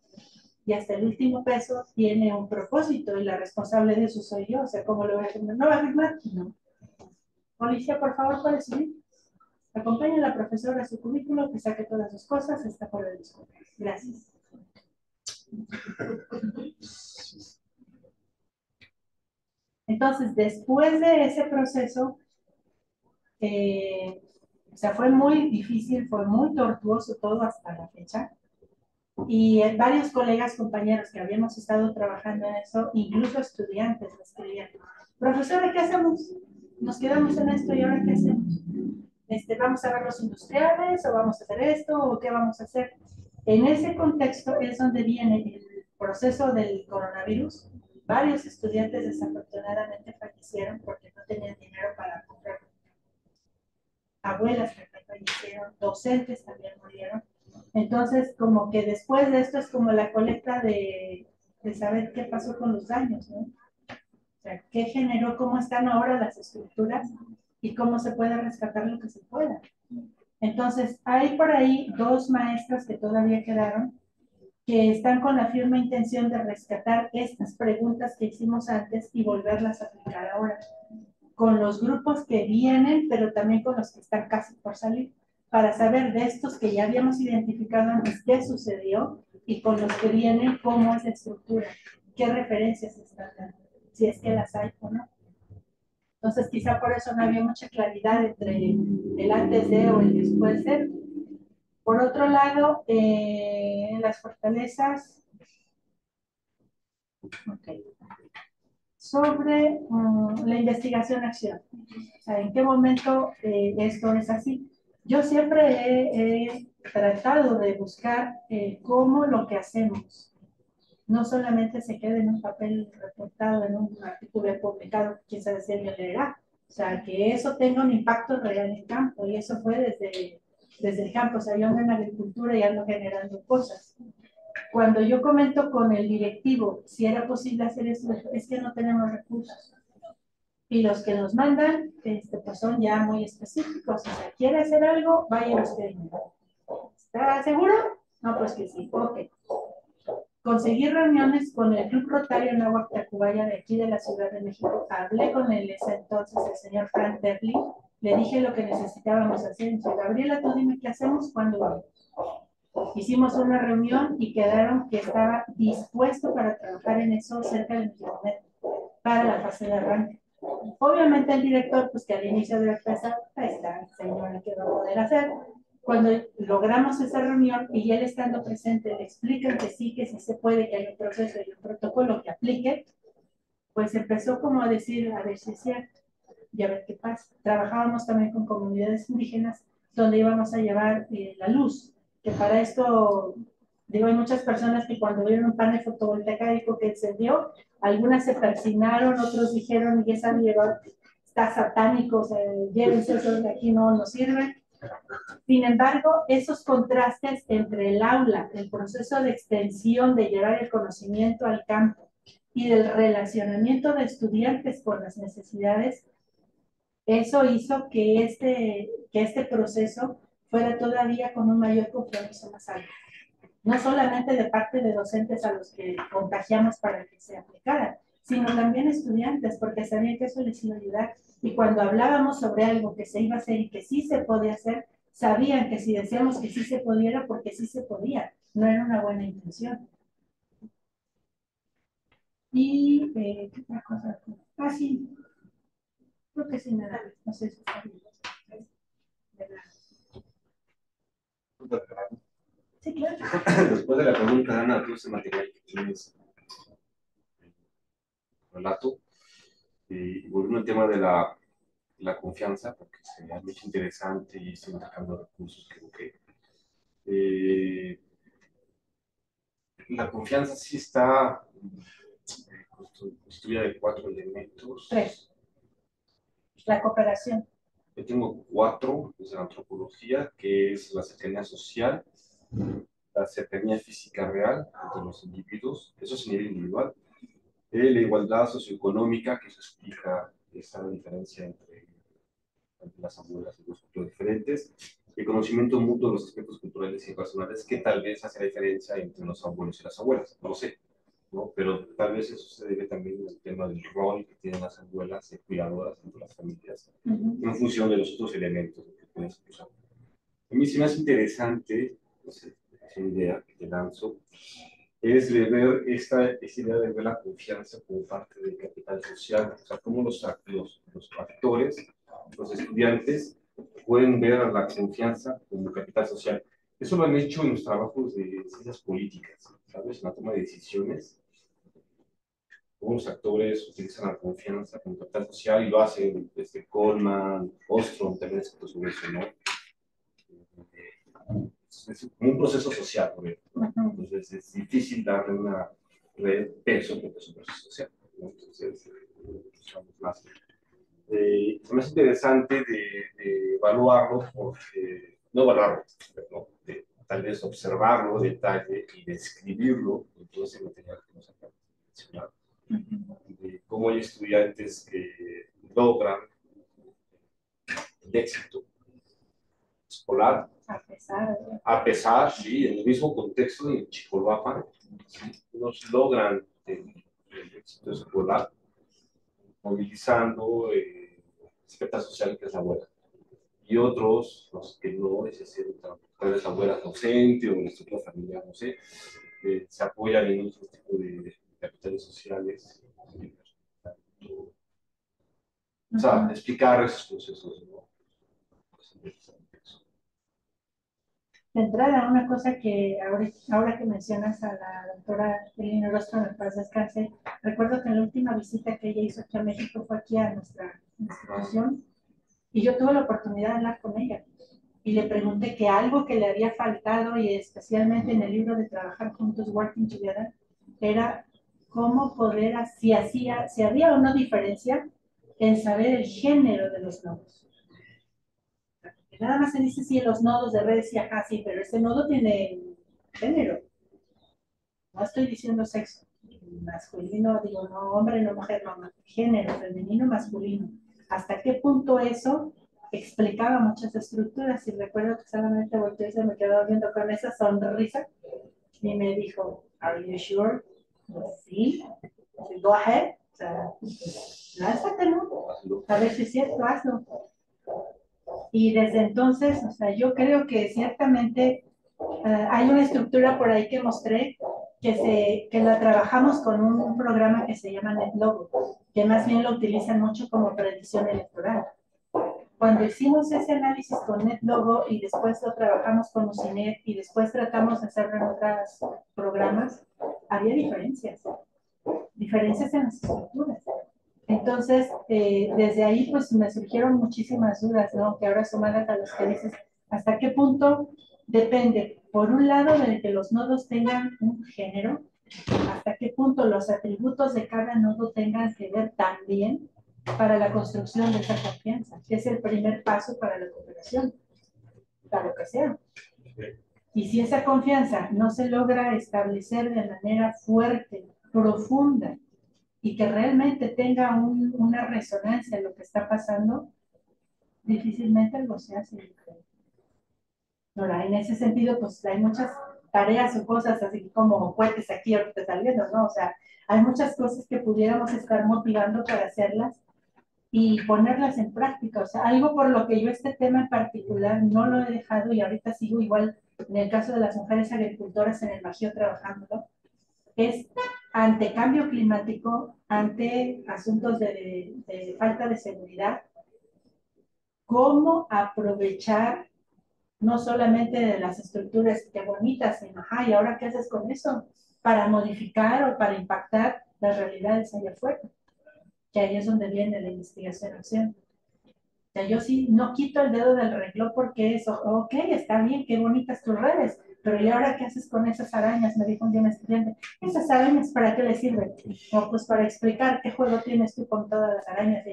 Y hasta el último peso tiene un propósito y la responsable de eso soy yo. O sea, ¿cómo lo voy a firmar? ¿No va a firmar? No. Policía, por favor, ¿puede subir? Acompaña a la profesora a su cubículo, que saque todas sus cosas, está por el disco. Gracias. Entonces, después de ese proceso, o sea, fue muy difícil, fue muy tortuoso todo hasta la fecha. Y varios colegas, compañeros que habíamos estado trabajando en eso, incluso estudiantes, me escribían, profesora, ¿qué hacemos? Nos quedamos en esto y ahora ¿qué hacemos? ¿Vamos a ver los industriales o vamos a hacer esto o qué vamos a hacer? En ese contexto es donde viene el proceso del coronavirus. Varios estudiantes desafortunadamente fallecieron porque no tenían dinero para comprar. Abuelas que fallecieron, docentes también murieron. Entonces, como que después de esto es como la colecta de saber qué pasó con los daños, ¿no? O sea, qué generó, cómo están ahora las estructuras y cómo se puede rescatar lo que se pueda. Entonces, hay por ahí 2 maestras que todavía quedaron, que están con la firme intención de rescatar estas preguntas que hicimos antes y volverlas a aplicar ahora, con los grupos que vienen, pero también con los que están casi por salir, para saber de estos que ya habíamos identificado antes qué sucedió y con los que vienen cómo es la estructura, qué referencias están dando, si es que las hay o no. Entonces, quizá por eso no había mucha claridad entre el antes de o el después de. Por otro lado, las fortalezas. Okay. Sobre la investigación-acción. O sea, ¿en qué momento esto es así? Yo siempre he tratado de buscar cómo lo que hacemos no solamente se quede en un papel reportado, en un artículo publicado, quién sabe si alguien leerá. O sea, que eso tenga un impacto real en el campo, y eso fue desde el campo. O sea, yo ando en agricultura y ando generando cosas. Cuando yo comento con el directivo si era posible hacer esto, es que no tenemos recursos. Y los que nos mandan, pues son ya muy específicos. O sea, ¿quiere hacer algo? Vaya usted. ¿Está seguro? No, pues que sí. Ok. Conseguí reuniones con el Club Rotario Náhuac Tacubaya de aquí de la Ciudad de México. Hablé con ese entonces, el señor Frank Derling. Le dije lo que necesitábamos hacer. Entonces, Gabriela, tú dime qué hacemos, cuándo vamos. Hicimos una reunión y quedaron que estaba dispuesto para trabajar en eso cerca del Internet para la fase de arranque. Obviamente el director, pues que al inicio de la empresa, esta señora que va a poder hacer. Cuando logramos esa reunión y él estando presente le explican que sí se puede, que hay un proceso y un protocolo que aplique, pues empezó como a decir, a ver si es cierto, y a ver qué pasa. Trabajábamos también con comunidades indígenas donde íbamos a llevar la luz, que para esto, digo, hay muchas personas que cuando vieron un panel fotovoltaico que encendió, algunas se persinaron, otros dijeron, y esa está satánico, o sea, llévense eso de aquí, no nos sirve. Sin embargo, esos contrastes entre el aula, el proceso de extensión, de llevar el conocimiento al campo y del relacionamiento de estudiantes con las necesidades, eso hizo que este proceso fuera todavía con un mayor compromiso más alto. No solamente de parte de docentes a los que contagiamos para que se aplicaran, sino también estudiantes, porque sabían que eso les iba a ayudar. Y cuando hablábamos sobre algo que se iba a hacer y que sí se podía hacer, sabían que si decíamos que sí se podía era porque sí se podía, no era una buena intención. Y, ¿qué otra cosa? Ah, sí, creo que sí, nada, no sé si está bien. Sí, claro. Después de la pregunta, Ana, tú ese material que tienes relato, y volviendo al tema de la confianza, porque se me ha hecho interesante y estoy sacando recursos, creo que la confianza sí está construida de 4 elementos. 3. La cooperación. Yo tengo 4 desde la antropología, que es la cercanía social, la cercanía física real entre los individuos, eso es a nivel individual, la igualdad socioeconómica, que eso explica esa diferencia entre las abuelas y los culturas diferentes, el conocimiento mutuo de los aspectos culturales y personales, que tal vez hace la diferencia entre los abuelos y las abuelas, no lo sé, ¿no? Pero tal vez eso se debe también al tema del rol que tienen las abuelas de cuidadoras dentro de las familias, en función de los otros elementos que pueden usar. A mí sí me hace interesante, no sé, es una idea que te lanzo, es de ver esta idea de ver la confianza como parte del capital social, o sea, cómo los actores, los estudiantes pueden ver a la confianza como capital social. Eso lo han hecho en los trabajos de ciencias políticas, ¿sabes? En la toma de decisiones. Algunos actores utilizan la confianza como capital social y lo hacen desde Coleman, Ostrom, también escrito sobre eso, ¿no? Es como un proceso social, ¿no? Entonces es difícil darle una red peso porque es un proceso social, ¿no? Entonces, más. Se me hace interesante de evaluarlo, porque, no evaluarlo, no, de, tal vez observarlo, detalle y describirlo, entonces el material que nos acaba de mencionar, de cómo hay estudiantes que logran el éxito escolar, a pesar, sí, en el mismo contexto en Chicoloapan, unos logran el éxito escolar movilizando aspecto social que es la abuela. Y otros, los que no, es decir, tal vez la abuela docente o la estructura familiar, no sé, se apoyan en otro tipo de capitales sociales. O sea, explicar esos procesos, ¿no? De entrada, una cosa que ahora que mencionas a la doctora Elina Orozco, en paz descanse, recuerdo que en la última visita que ella hizo aquí a México fue aquí a nuestra institución y yo tuve la oportunidad de hablar con ella y le pregunté que algo que le había faltado y especialmente en el libro de Trabajar Juntos, Working Together, era cómo poder, si había o no diferencia en saber el género de los nodos. Nada más se dice sí en los nodos de redes y ajá, sí, pero ese nodo tiene género. No estoy diciendo sexo. Masculino, digo, no hombre, no mujer, no, género, femenino, masculino. ¿Hasta qué punto eso explicaba muchas estructuras? Y recuerdo que solamente volteé y se me quedó viendo con esa sonrisa y me dijo, ¿Are you sure? Pues, sí. Go ahead. O sea, lánzate, ¿no? A ver si es cierto, hazlo. Y desde entonces, o sea, yo creo que ciertamente Hay una estructura por ahí que mostré que la trabajamos con un programa que se llama NetLogo, que más bien lo utilizan mucho como predicción electoral. Cuando hicimos ese análisis con NetLogo y después lo trabajamos con Ucinet y después tratamos de hacerlo en otros programas, había diferencias en las estructuras. Entonces, desde ahí pues me surgieron muchísimas dudas, ¿no? Que ahora sumadas a los que dices, ¿hasta qué punto depende, por un lado, de que los nodos tengan un género? ¿Hasta qué punto los atributos de cada nodo tengan que ver también para la construcción de esa confianza? Que es el primer paso para la cooperación, para lo que sea. Y si esa confianza no se logra establecer de manera fuerte, profunda, y que realmente tenga una resonancia en lo que está pasando, difícilmente algo se hace. Ahora, en ese sentido, pues hay muchas tareas o cosas así como cohetes aquí ahorita saliendo, ¿no? O sea, hay muchas cosas que pudiéramos estar motivando para hacerlas y ponerlas en práctica. O sea, algo por lo que yo este tema en particular no lo he dejado y ahorita sigo igual en el caso de las mujeres agricultoras en el Bajío trabajándolo, es ante cambio climático, ante asuntos de falta de seguridad, cómo aprovechar no solamente de las estructuras que bonitas, sino, ajá, ¿y ahora qué haces con eso? Para modificar o para impactar las realidades allá afuera, que ahí es donde viene la investigación-acción. O sea, yo sí no quito el dedo del renglón porque eso, ok, está bien, qué bonitas tus redes, pero ¿y ahora qué haces con esas arañas? Me dijo un día un estudiante, ¿esas arañas para qué les sirven? No, pues para explicar qué juego tienes tú con todas las arañas.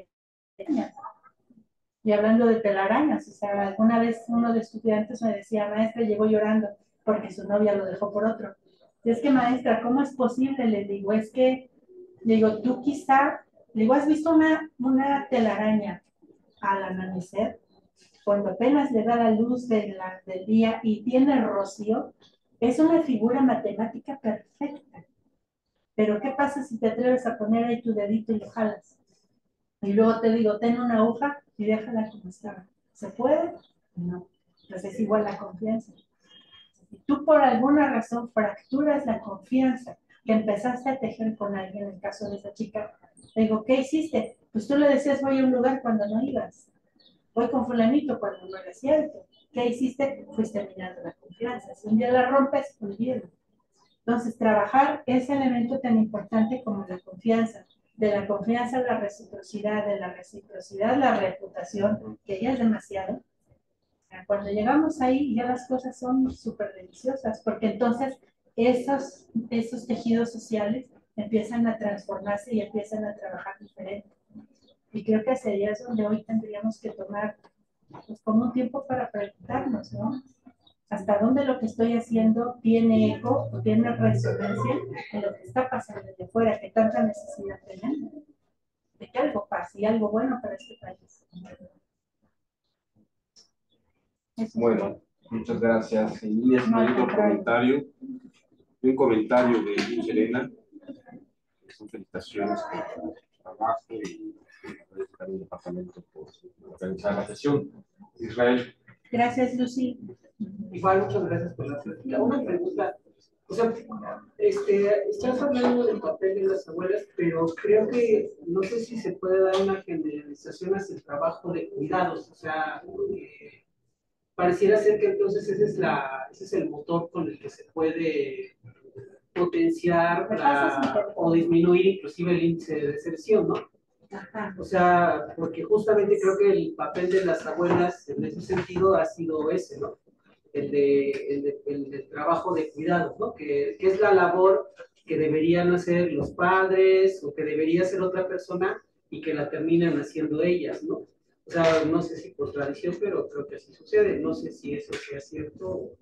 Y hablando de telarañas, o sea, alguna vez uno de los estudiantes me decía, maestra, llegó llorando porque su novia lo dejó por otro. Y es que, maestra, ¿cómo es posible? Le digo, es que, le digo, tú quizá, le digo, ¿has visto una telaraña al amanecer? Cuando apenas le da la luz del día y tiene el rocío, es una figura matemática perfecta. Pero ¿qué pasa si te atreves a poner ahí tu dedito y lo jalas? Y luego te digo, ten una aguja y déjala como estaba. ¿Se puede? No. Entonces es igual la confianza. Si tú por alguna razón fracturas la confianza que empezaste a tejer con alguien, en el caso de esa chica, le digo, ¿qué hiciste? Pues tú le decías, voy a un lugar cuando no ibas. Voy con fulanito cuando no era cierto. ¿Qué hiciste? Fuiste minando la confianza. Si un día la rompes, olvídalo. Entonces, trabajar ese elemento tan importante como la confianza. De la confianza la reciprocidad, de la reciprocidad la reputación, que ya es demasiado. Cuando llegamos ahí, ya las cosas son súper deliciosas, porque entonces esos tejidos sociales empiezan a transformarse y empiezan a trabajar diferente. Y creo que sería eso donde hoy tendríamos que tomar pues, como un tiempo para preguntarnos, ¿no? Hasta dónde lo que estoy haciendo tiene eco o tiene resonancia en lo que está pasando desde fuera, que tanta necesidad tenemos de que algo pase y algo bueno para este país. Bueno, muchas gracias. Y es un comentario de Luz Elena. Son felicitaciones por su trabajo y por el departamento por organizar la sesión. Israel. Gracias, Lucy. Igual, muchas gracias por la plática. Una pregunta. O sea, estás hablando del papel de las abuelas, pero creo que no sé si se puede dar una generalización hacia el trabajo de cuidados. O sea, pareciera ser que entonces ese es el motor con el que se puede potenciar o disminuir inclusive el índice de deserción, ¿no? O sea, porque justamente creo que el papel de las abuelas en ese sentido ha sido ese, ¿no? El del trabajo de cuidado, ¿no? Que es la labor que deberían hacer los padres o que debería hacer otra persona y que la terminan haciendo ellas, ¿no? O sea, no sé si por tradición, pero creo que así sucede. No sé si eso sea cierto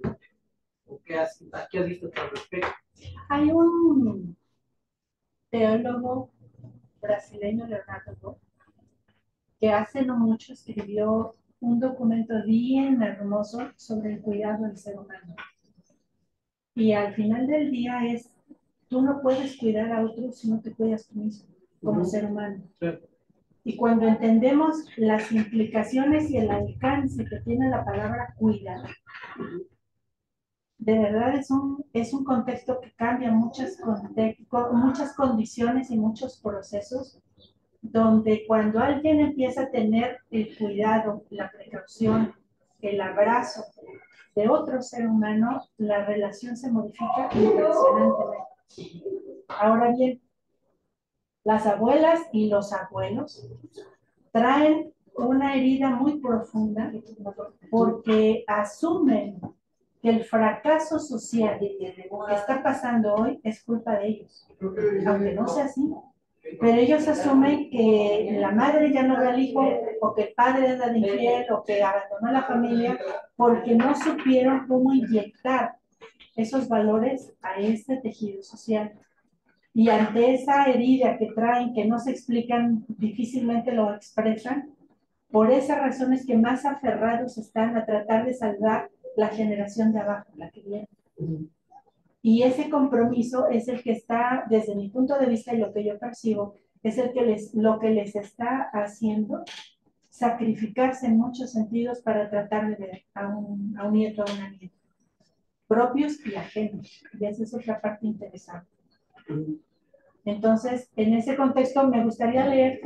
o qué has visto al respecto. Hay un teólogo brasileño, Leonardo Boff, que hace no mucho escribió un documento bien hermoso sobre el cuidado del ser humano. Y al final del día tú no puedes cuidar a otros si no te cuidas tú mismo, como ser humano. Sí. Y cuando entendemos las implicaciones y el alcance que tiene la palabra cuidar, de verdad es un contexto que cambia muchas condiciones y muchos procesos, donde cuando alguien empieza a tener el cuidado, la precaución, el abrazo de otro ser humano, la relación se modifica impresionantemente. Ahora bien, las abuelas y los abuelos traen una herida muy profunda porque asumen que el fracaso social que está pasando hoy es culpa de ellos, aunque no sea así. Pero ellos asumen que la madre ya no ve al hijo, o que el padre anda de infiel, o que abandonó la familia, porque no supieron cómo inyectar esos valores a este tejido social. Y ante esa herida que traen, que no se explican, difícilmente lo expresan, por esas razones que más aferrados están a tratar de salvar la generación de abajo, la que viene. Y ese compromiso es el que está, desde mi punto de vista y lo que yo percibo, es lo que les está haciendo sacrificarse en muchos sentidos para tratar de ver a un nieto, a una nieta, propios y ajenos. Y esa es otra parte interesante. Entonces, en ese contexto me gustaría leer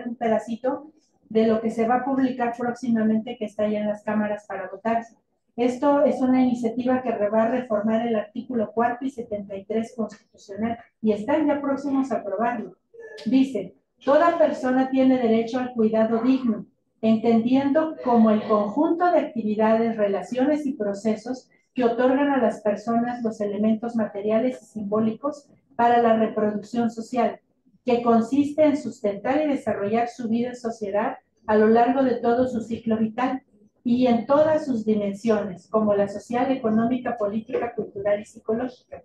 un pedacito de lo que se va a publicar próximamente, que está ya en las cámaras para votarse. Esto es una iniciativa que va a reformar el artículo 4 y 73 constitucional y están ya próximos a aprobarlo. Dice: toda persona tiene derecho al cuidado digno, entendiendo como el conjunto de actividades, relaciones y procesos que otorgan a las personas los elementos materiales y simbólicos para la reproducción social, que consiste en sustentar y desarrollar su vida en sociedad a lo largo de todo su ciclo vital y en todas sus dimensiones, como la social, económica, política, cultural y psicológica.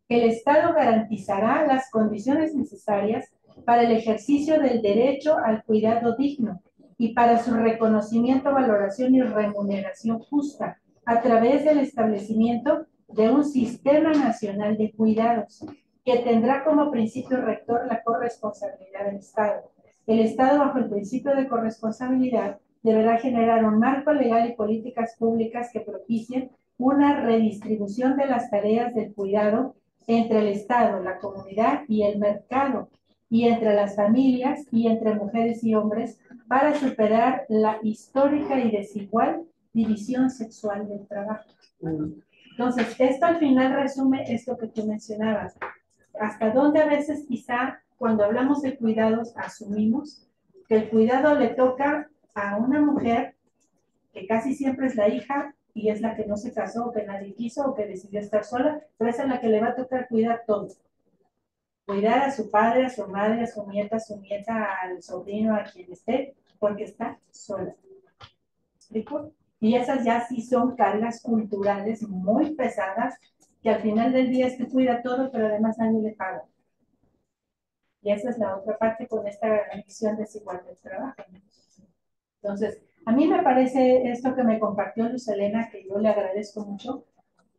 El Estado garantizará las condiciones necesarias para el ejercicio del derecho al cuidado digno y para su reconocimiento, valoración y remuneración justa a través del establecimiento de un sistema nacional de cuidados que tendrá como principio rector la corresponsabilidad del Estado. El Estado, bajo el principio de corresponsabilidad, deberá generar un marco legal y políticas públicas que propicien una redistribución de las tareas del cuidado entre el Estado, la comunidad y el mercado, y entre las familias y entre mujeres y hombres, para superar la histórica y desigual división sexual del trabajo. Entonces, esto al final resume esto que tú mencionabas. Hasta dónde a veces quizá cuando hablamos de cuidados asumimos que el cuidado le toca a una mujer que casi siempre es la hija y es la que no se casó, o que nadie quiso, o que decidió estar sola, pero esa es la que le va a tocar cuidar todo. Cuidar a su padre, a su madre, a su nieta, al sobrino, a quien esté, porque está sola. ¿Explico? Y esas ya sí son cargas culturales muy pesadas, que al final del día es que cuida todo, pero además nadie le paga. Y esa es la otra parte con esta visión desigual del trabajo. Entonces, a mí me parece esto que me compartió Luz Helena, que yo le agradezco mucho,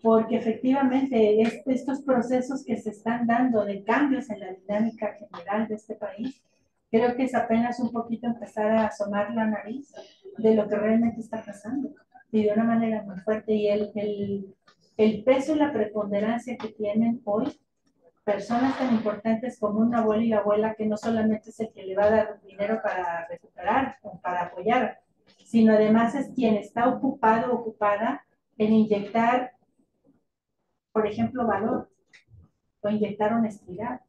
porque efectivamente estos procesos que se están dando de cambios en la dinámica general de este país, creo que es apenas un poquito empezar a asomar la nariz de lo que realmente está pasando, y de una manera muy fuerte, y el peso y la preponderancia que tienen hoy personas tan importantes como una abuela y la abuela, que no solamente es el que le va a dar dinero para recuperar o para apoyar, sino además es quien está ocupado o ocupada en inyectar, por ejemplo, valor, o inyectar honestidad,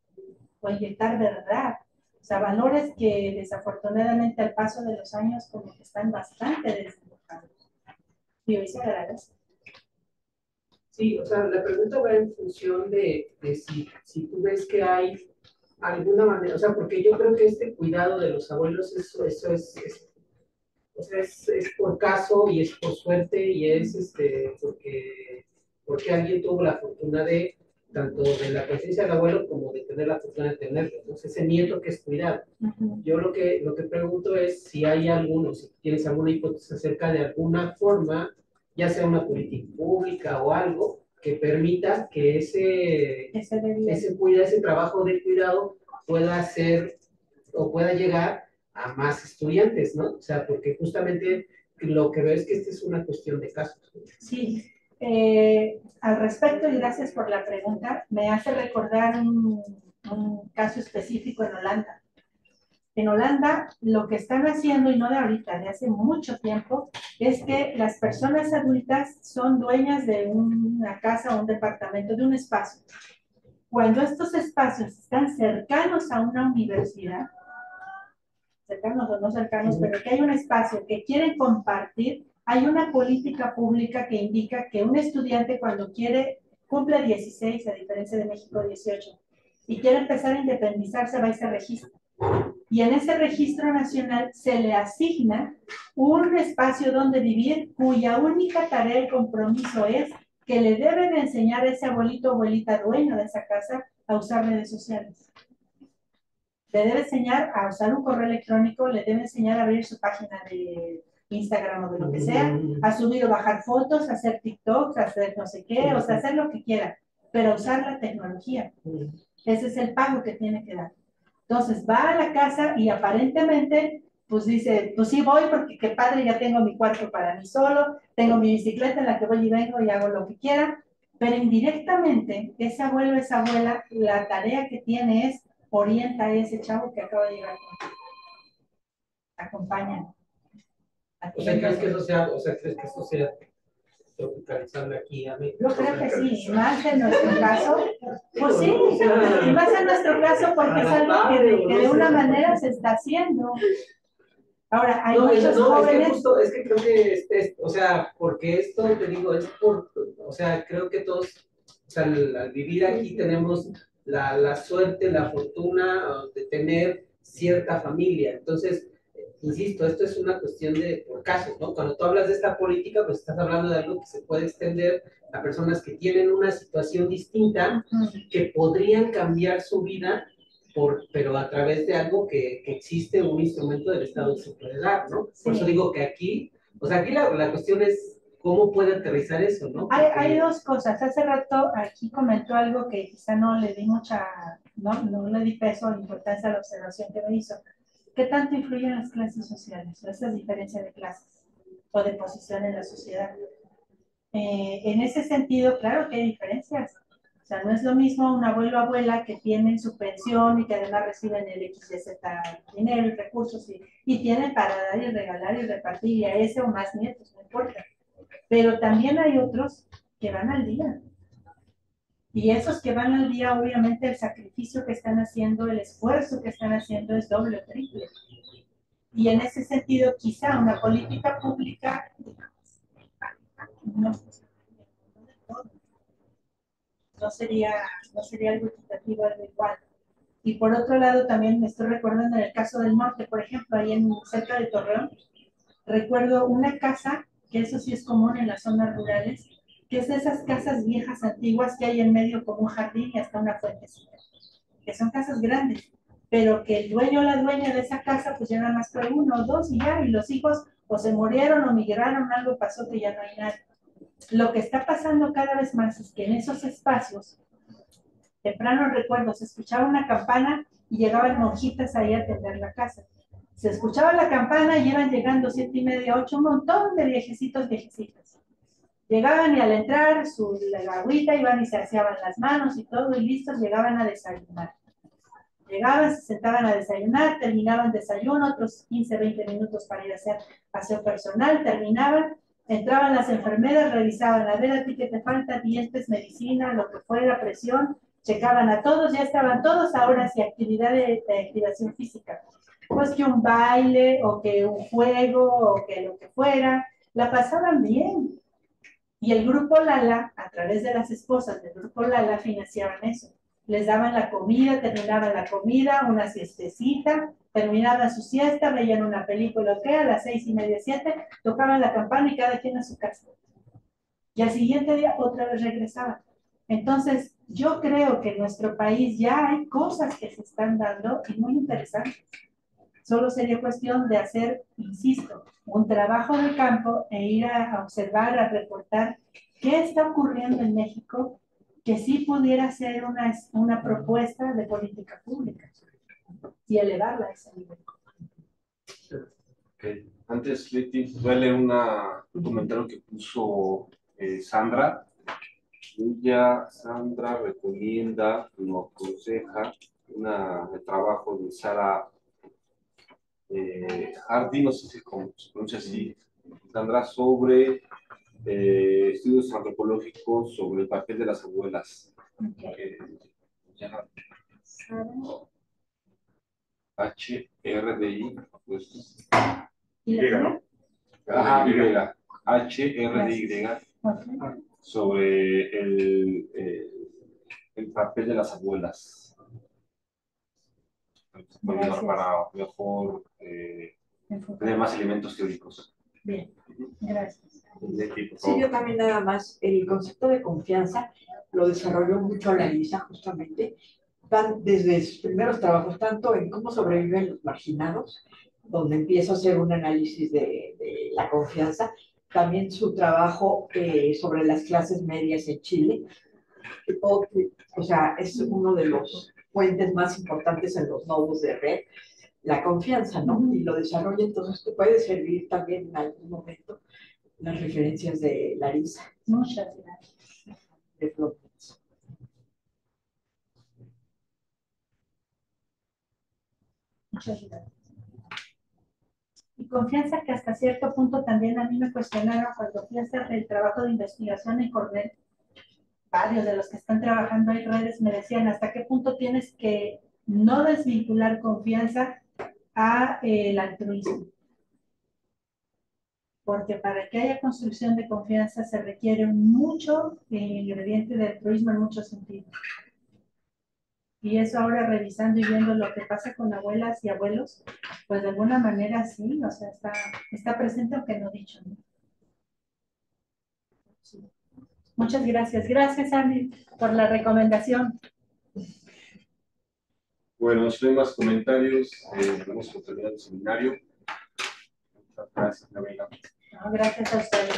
o inyectar verdad. O sea, valores que desafortunadamente al paso de los años como que están bastante desdibujados. Y hoy se agradece. Sí, o sea, la pregunta va en función de si tú ves que hay alguna manera, o sea, porque yo creo que este cuidado de los abuelos, eso o sea, es por caso y es por suerte y es porque alguien tuvo la fortuna de, tanto de la presencia del abuelo como de tener la fortuna de tenerlo. Entonces, ese nieto que es cuidado. Yo lo que pregunto es si hay alguno, si tienes alguna hipótesis acerca de alguna forma, ya sea una política pública o algo, que permita que ese trabajo de cuidado pueda ser o pueda llegar a más estudiantes, ¿no? O sea, porque justamente lo que veo es que esta es una cuestión de casos. Sí, Al respecto, y gracias por la pregunta, me hace recordar un caso específico en Holanda. En Holanda, lo que están haciendo, y no de ahorita, de hace mucho tiempo, es que las personas adultas son dueñas de una casa o un departamento, de un espacio. Cuando estos espacios están cercanos a una universidad, cercanos o no cercanos, pero que hay un espacio que quieren compartir, hay una política pública que indica que un estudiante cuando cumple 16, a diferencia de México 18, y quiere empezar a independizarse, va y se registra. Y en ese registro nacional se le asigna un espacio donde vivir cuya única tarea y compromiso es que le deben enseñar a ese abuelito o abuelita dueño de esa casa a usar redes sociales. Le debe enseñar a usar un correo electrónico, le debe enseñar a abrir su página de Instagram o de lo que sea, a subir o bajar fotos, a hacer TikToks, a hacer no sé qué, o sea, hacer lo que quiera, pero usar la tecnología. Ese es el pago que tiene que dar. Entonces va a la casa y aparentemente, pues dice, pues sí voy porque qué padre, ya tengo mi cuarto para mí solo, tengo mi bicicleta en la que voy y vengo y hago lo que quiera, pero indirectamente ese abuelo, esa abuela, la tarea que tiene es orienta a ese chavo que acaba de llegar. Acompañan. O sea, ¿crees que eso sea, crees que eso sea tropicalizable aquí a México? Yo creo que sí, más en nuestro caso, pues sí, y más en nuestro caso porque es algo que de una manera se está haciendo. Ahora, hay muchos jóvenes. Es que creo que, o sea, porque esto, te digo, es por, o sea, creo que todos, o sea, al vivir aquí tenemos la suerte, la fortuna de tener cierta familia. Entonces, insisto, esto es una cuestión de por casos, ¿no? Cuando tú hablas de esta política, pues estás hablando de algo que se puede extender a personas que tienen una situación distinta, que podrían cambiar su vida pero a través de algo que existe un instrumento del Estado que se puede dar, ¿no? Por eso digo que aquí, o sea, aquí la cuestión es cómo puede aterrizar eso, ¿no? Hay dos cosas. Hace rato aquí comentó algo que quizá no le di no le di peso o importancia a la observación que me hizo. ¿Qué tanto influyen las clases sociales, o esas diferencias de clases o de posición en la sociedad? En ese sentido, claro que hay diferencias. O sea, no es lo mismo un abuelo o abuela que tienen su pensión y que además reciben el XYZ dinero y recursos y tienen para dar y regalar y repartir y a ese o más nietos, no importa. Pero también hay otros que van al día. Y esos que van al día, obviamente el sacrificio que están haciendo, el esfuerzo que están haciendo es doble o triple. Y en ese sentido, quizá una política pública no sería algo equitativo, algo igual. Y por otro lado, también me estoy recordando en el caso del norte, por ejemplo, ahí cerca de Torreón, recuerdo una casa, que eso sí es común en las zonas rurales, que es de esas casas viejas, antiguas, que hay en medio como un jardín y hasta una fuentecita, que son casas grandes, pero que el dueño o la dueña de esa casa, pues ya nada más fue uno o dos y ya, y los hijos o se murieron o migraron, algo pasó que ya no hay nada. Lo que está pasando cada vez más es que en esos espacios, temprano recuerdo, se escuchaba una campana y llegaban monjitas ahí a atender la casa. Se escuchaba la campana y iban llegando 7:30, 8, un montón de viejecitos, viejecitas. Llegaban y al entrar la agüita iban y se aseaban las manos y todo y listos, llegaban a desayunar. Llegaban, se sentaban a desayunar, terminaban desayuno, otros 15, 20 minutos para ir a hacer paseo personal, terminaban, entraban las enfermeras, revisaban, a ver a ti que te falta, dientes, medicina, lo que fuera, presión, checaban a todos, ya estaban todos ahora hacia actividad de activación física. Pues que un baile, o que un juego, o que lo que fuera, la pasaban bien. Y el grupo Lala, a través de las esposas del grupo Lala, financiaban eso. Les daban la comida, terminaban la comida, una siestecita, terminaban su siesta, veían una película o qué, a las 6:30, 7, tocaban la campana y cada quien a su casa. Y al siguiente día otra vez regresaban. Entonces, yo creo que en nuestro país ya hay cosas que se están dando y muy interesantes. Solo sería cuestión de hacer, insisto, un trabajo de campo e ir a observar, a reportar qué está ocurriendo en México que sí pudiera ser una propuesta de política pública y elevarla a ese nivel. Okay. Antes, Leti, voy a leer un comentario que puso Sandra. Sandra recomienda, nos aconseja el trabajo de Sara Hardy, no sé si se pronuncia así, Sandra, sobre estudios antropológicos sobre el papel de las abuelas. Okay. HRDI, pues. ¿Y ¿no? Ajá, HRDY. Okay. Sobre el papel de las abuelas. Puede ayudar para mejor tener más elementos teóricos. Bien, gracias. Sí, yo también nada más, el concepto de confianza lo desarrolló mucho la Larisa justamente, desde sus primeros trabajos, tanto en cómo sobreviven los marginados, donde empieza a hacer un análisis de la confianza, también su trabajo sobre las clases medias en Chile, o sea, es uno de los puentes más importantes en los nodos de red, la confianza, ¿no? Y lo desarrolla, entonces te puede servir también en algún momento las referencias de Larisa. Muchas gracias. De Florence. Muchas gracias. Y confianza que hasta cierto punto también a mí me cuestionaron cuando fui a hacer el trabajo de investigación en Cornell. Varios de los que están trabajando en redes me decían hasta qué punto tienes que no desvincular confianza a el altruismo. Porque para que haya construcción de confianza se requiere mucho ingrediente de altruismo en muchos sentidos. Y eso ahora revisando y viendo lo que pasa con abuelas y abuelos, pues de alguna manera sí, o sea, está presente aunque no dicho, ¿no? Sí. Muchas gracias. Gracias, Andy, por la recomendación. Bueno, si no hay más comentarios, vamos a terminar el seminario. Muchas gracias, Gabriela. No, gracias a ustedes.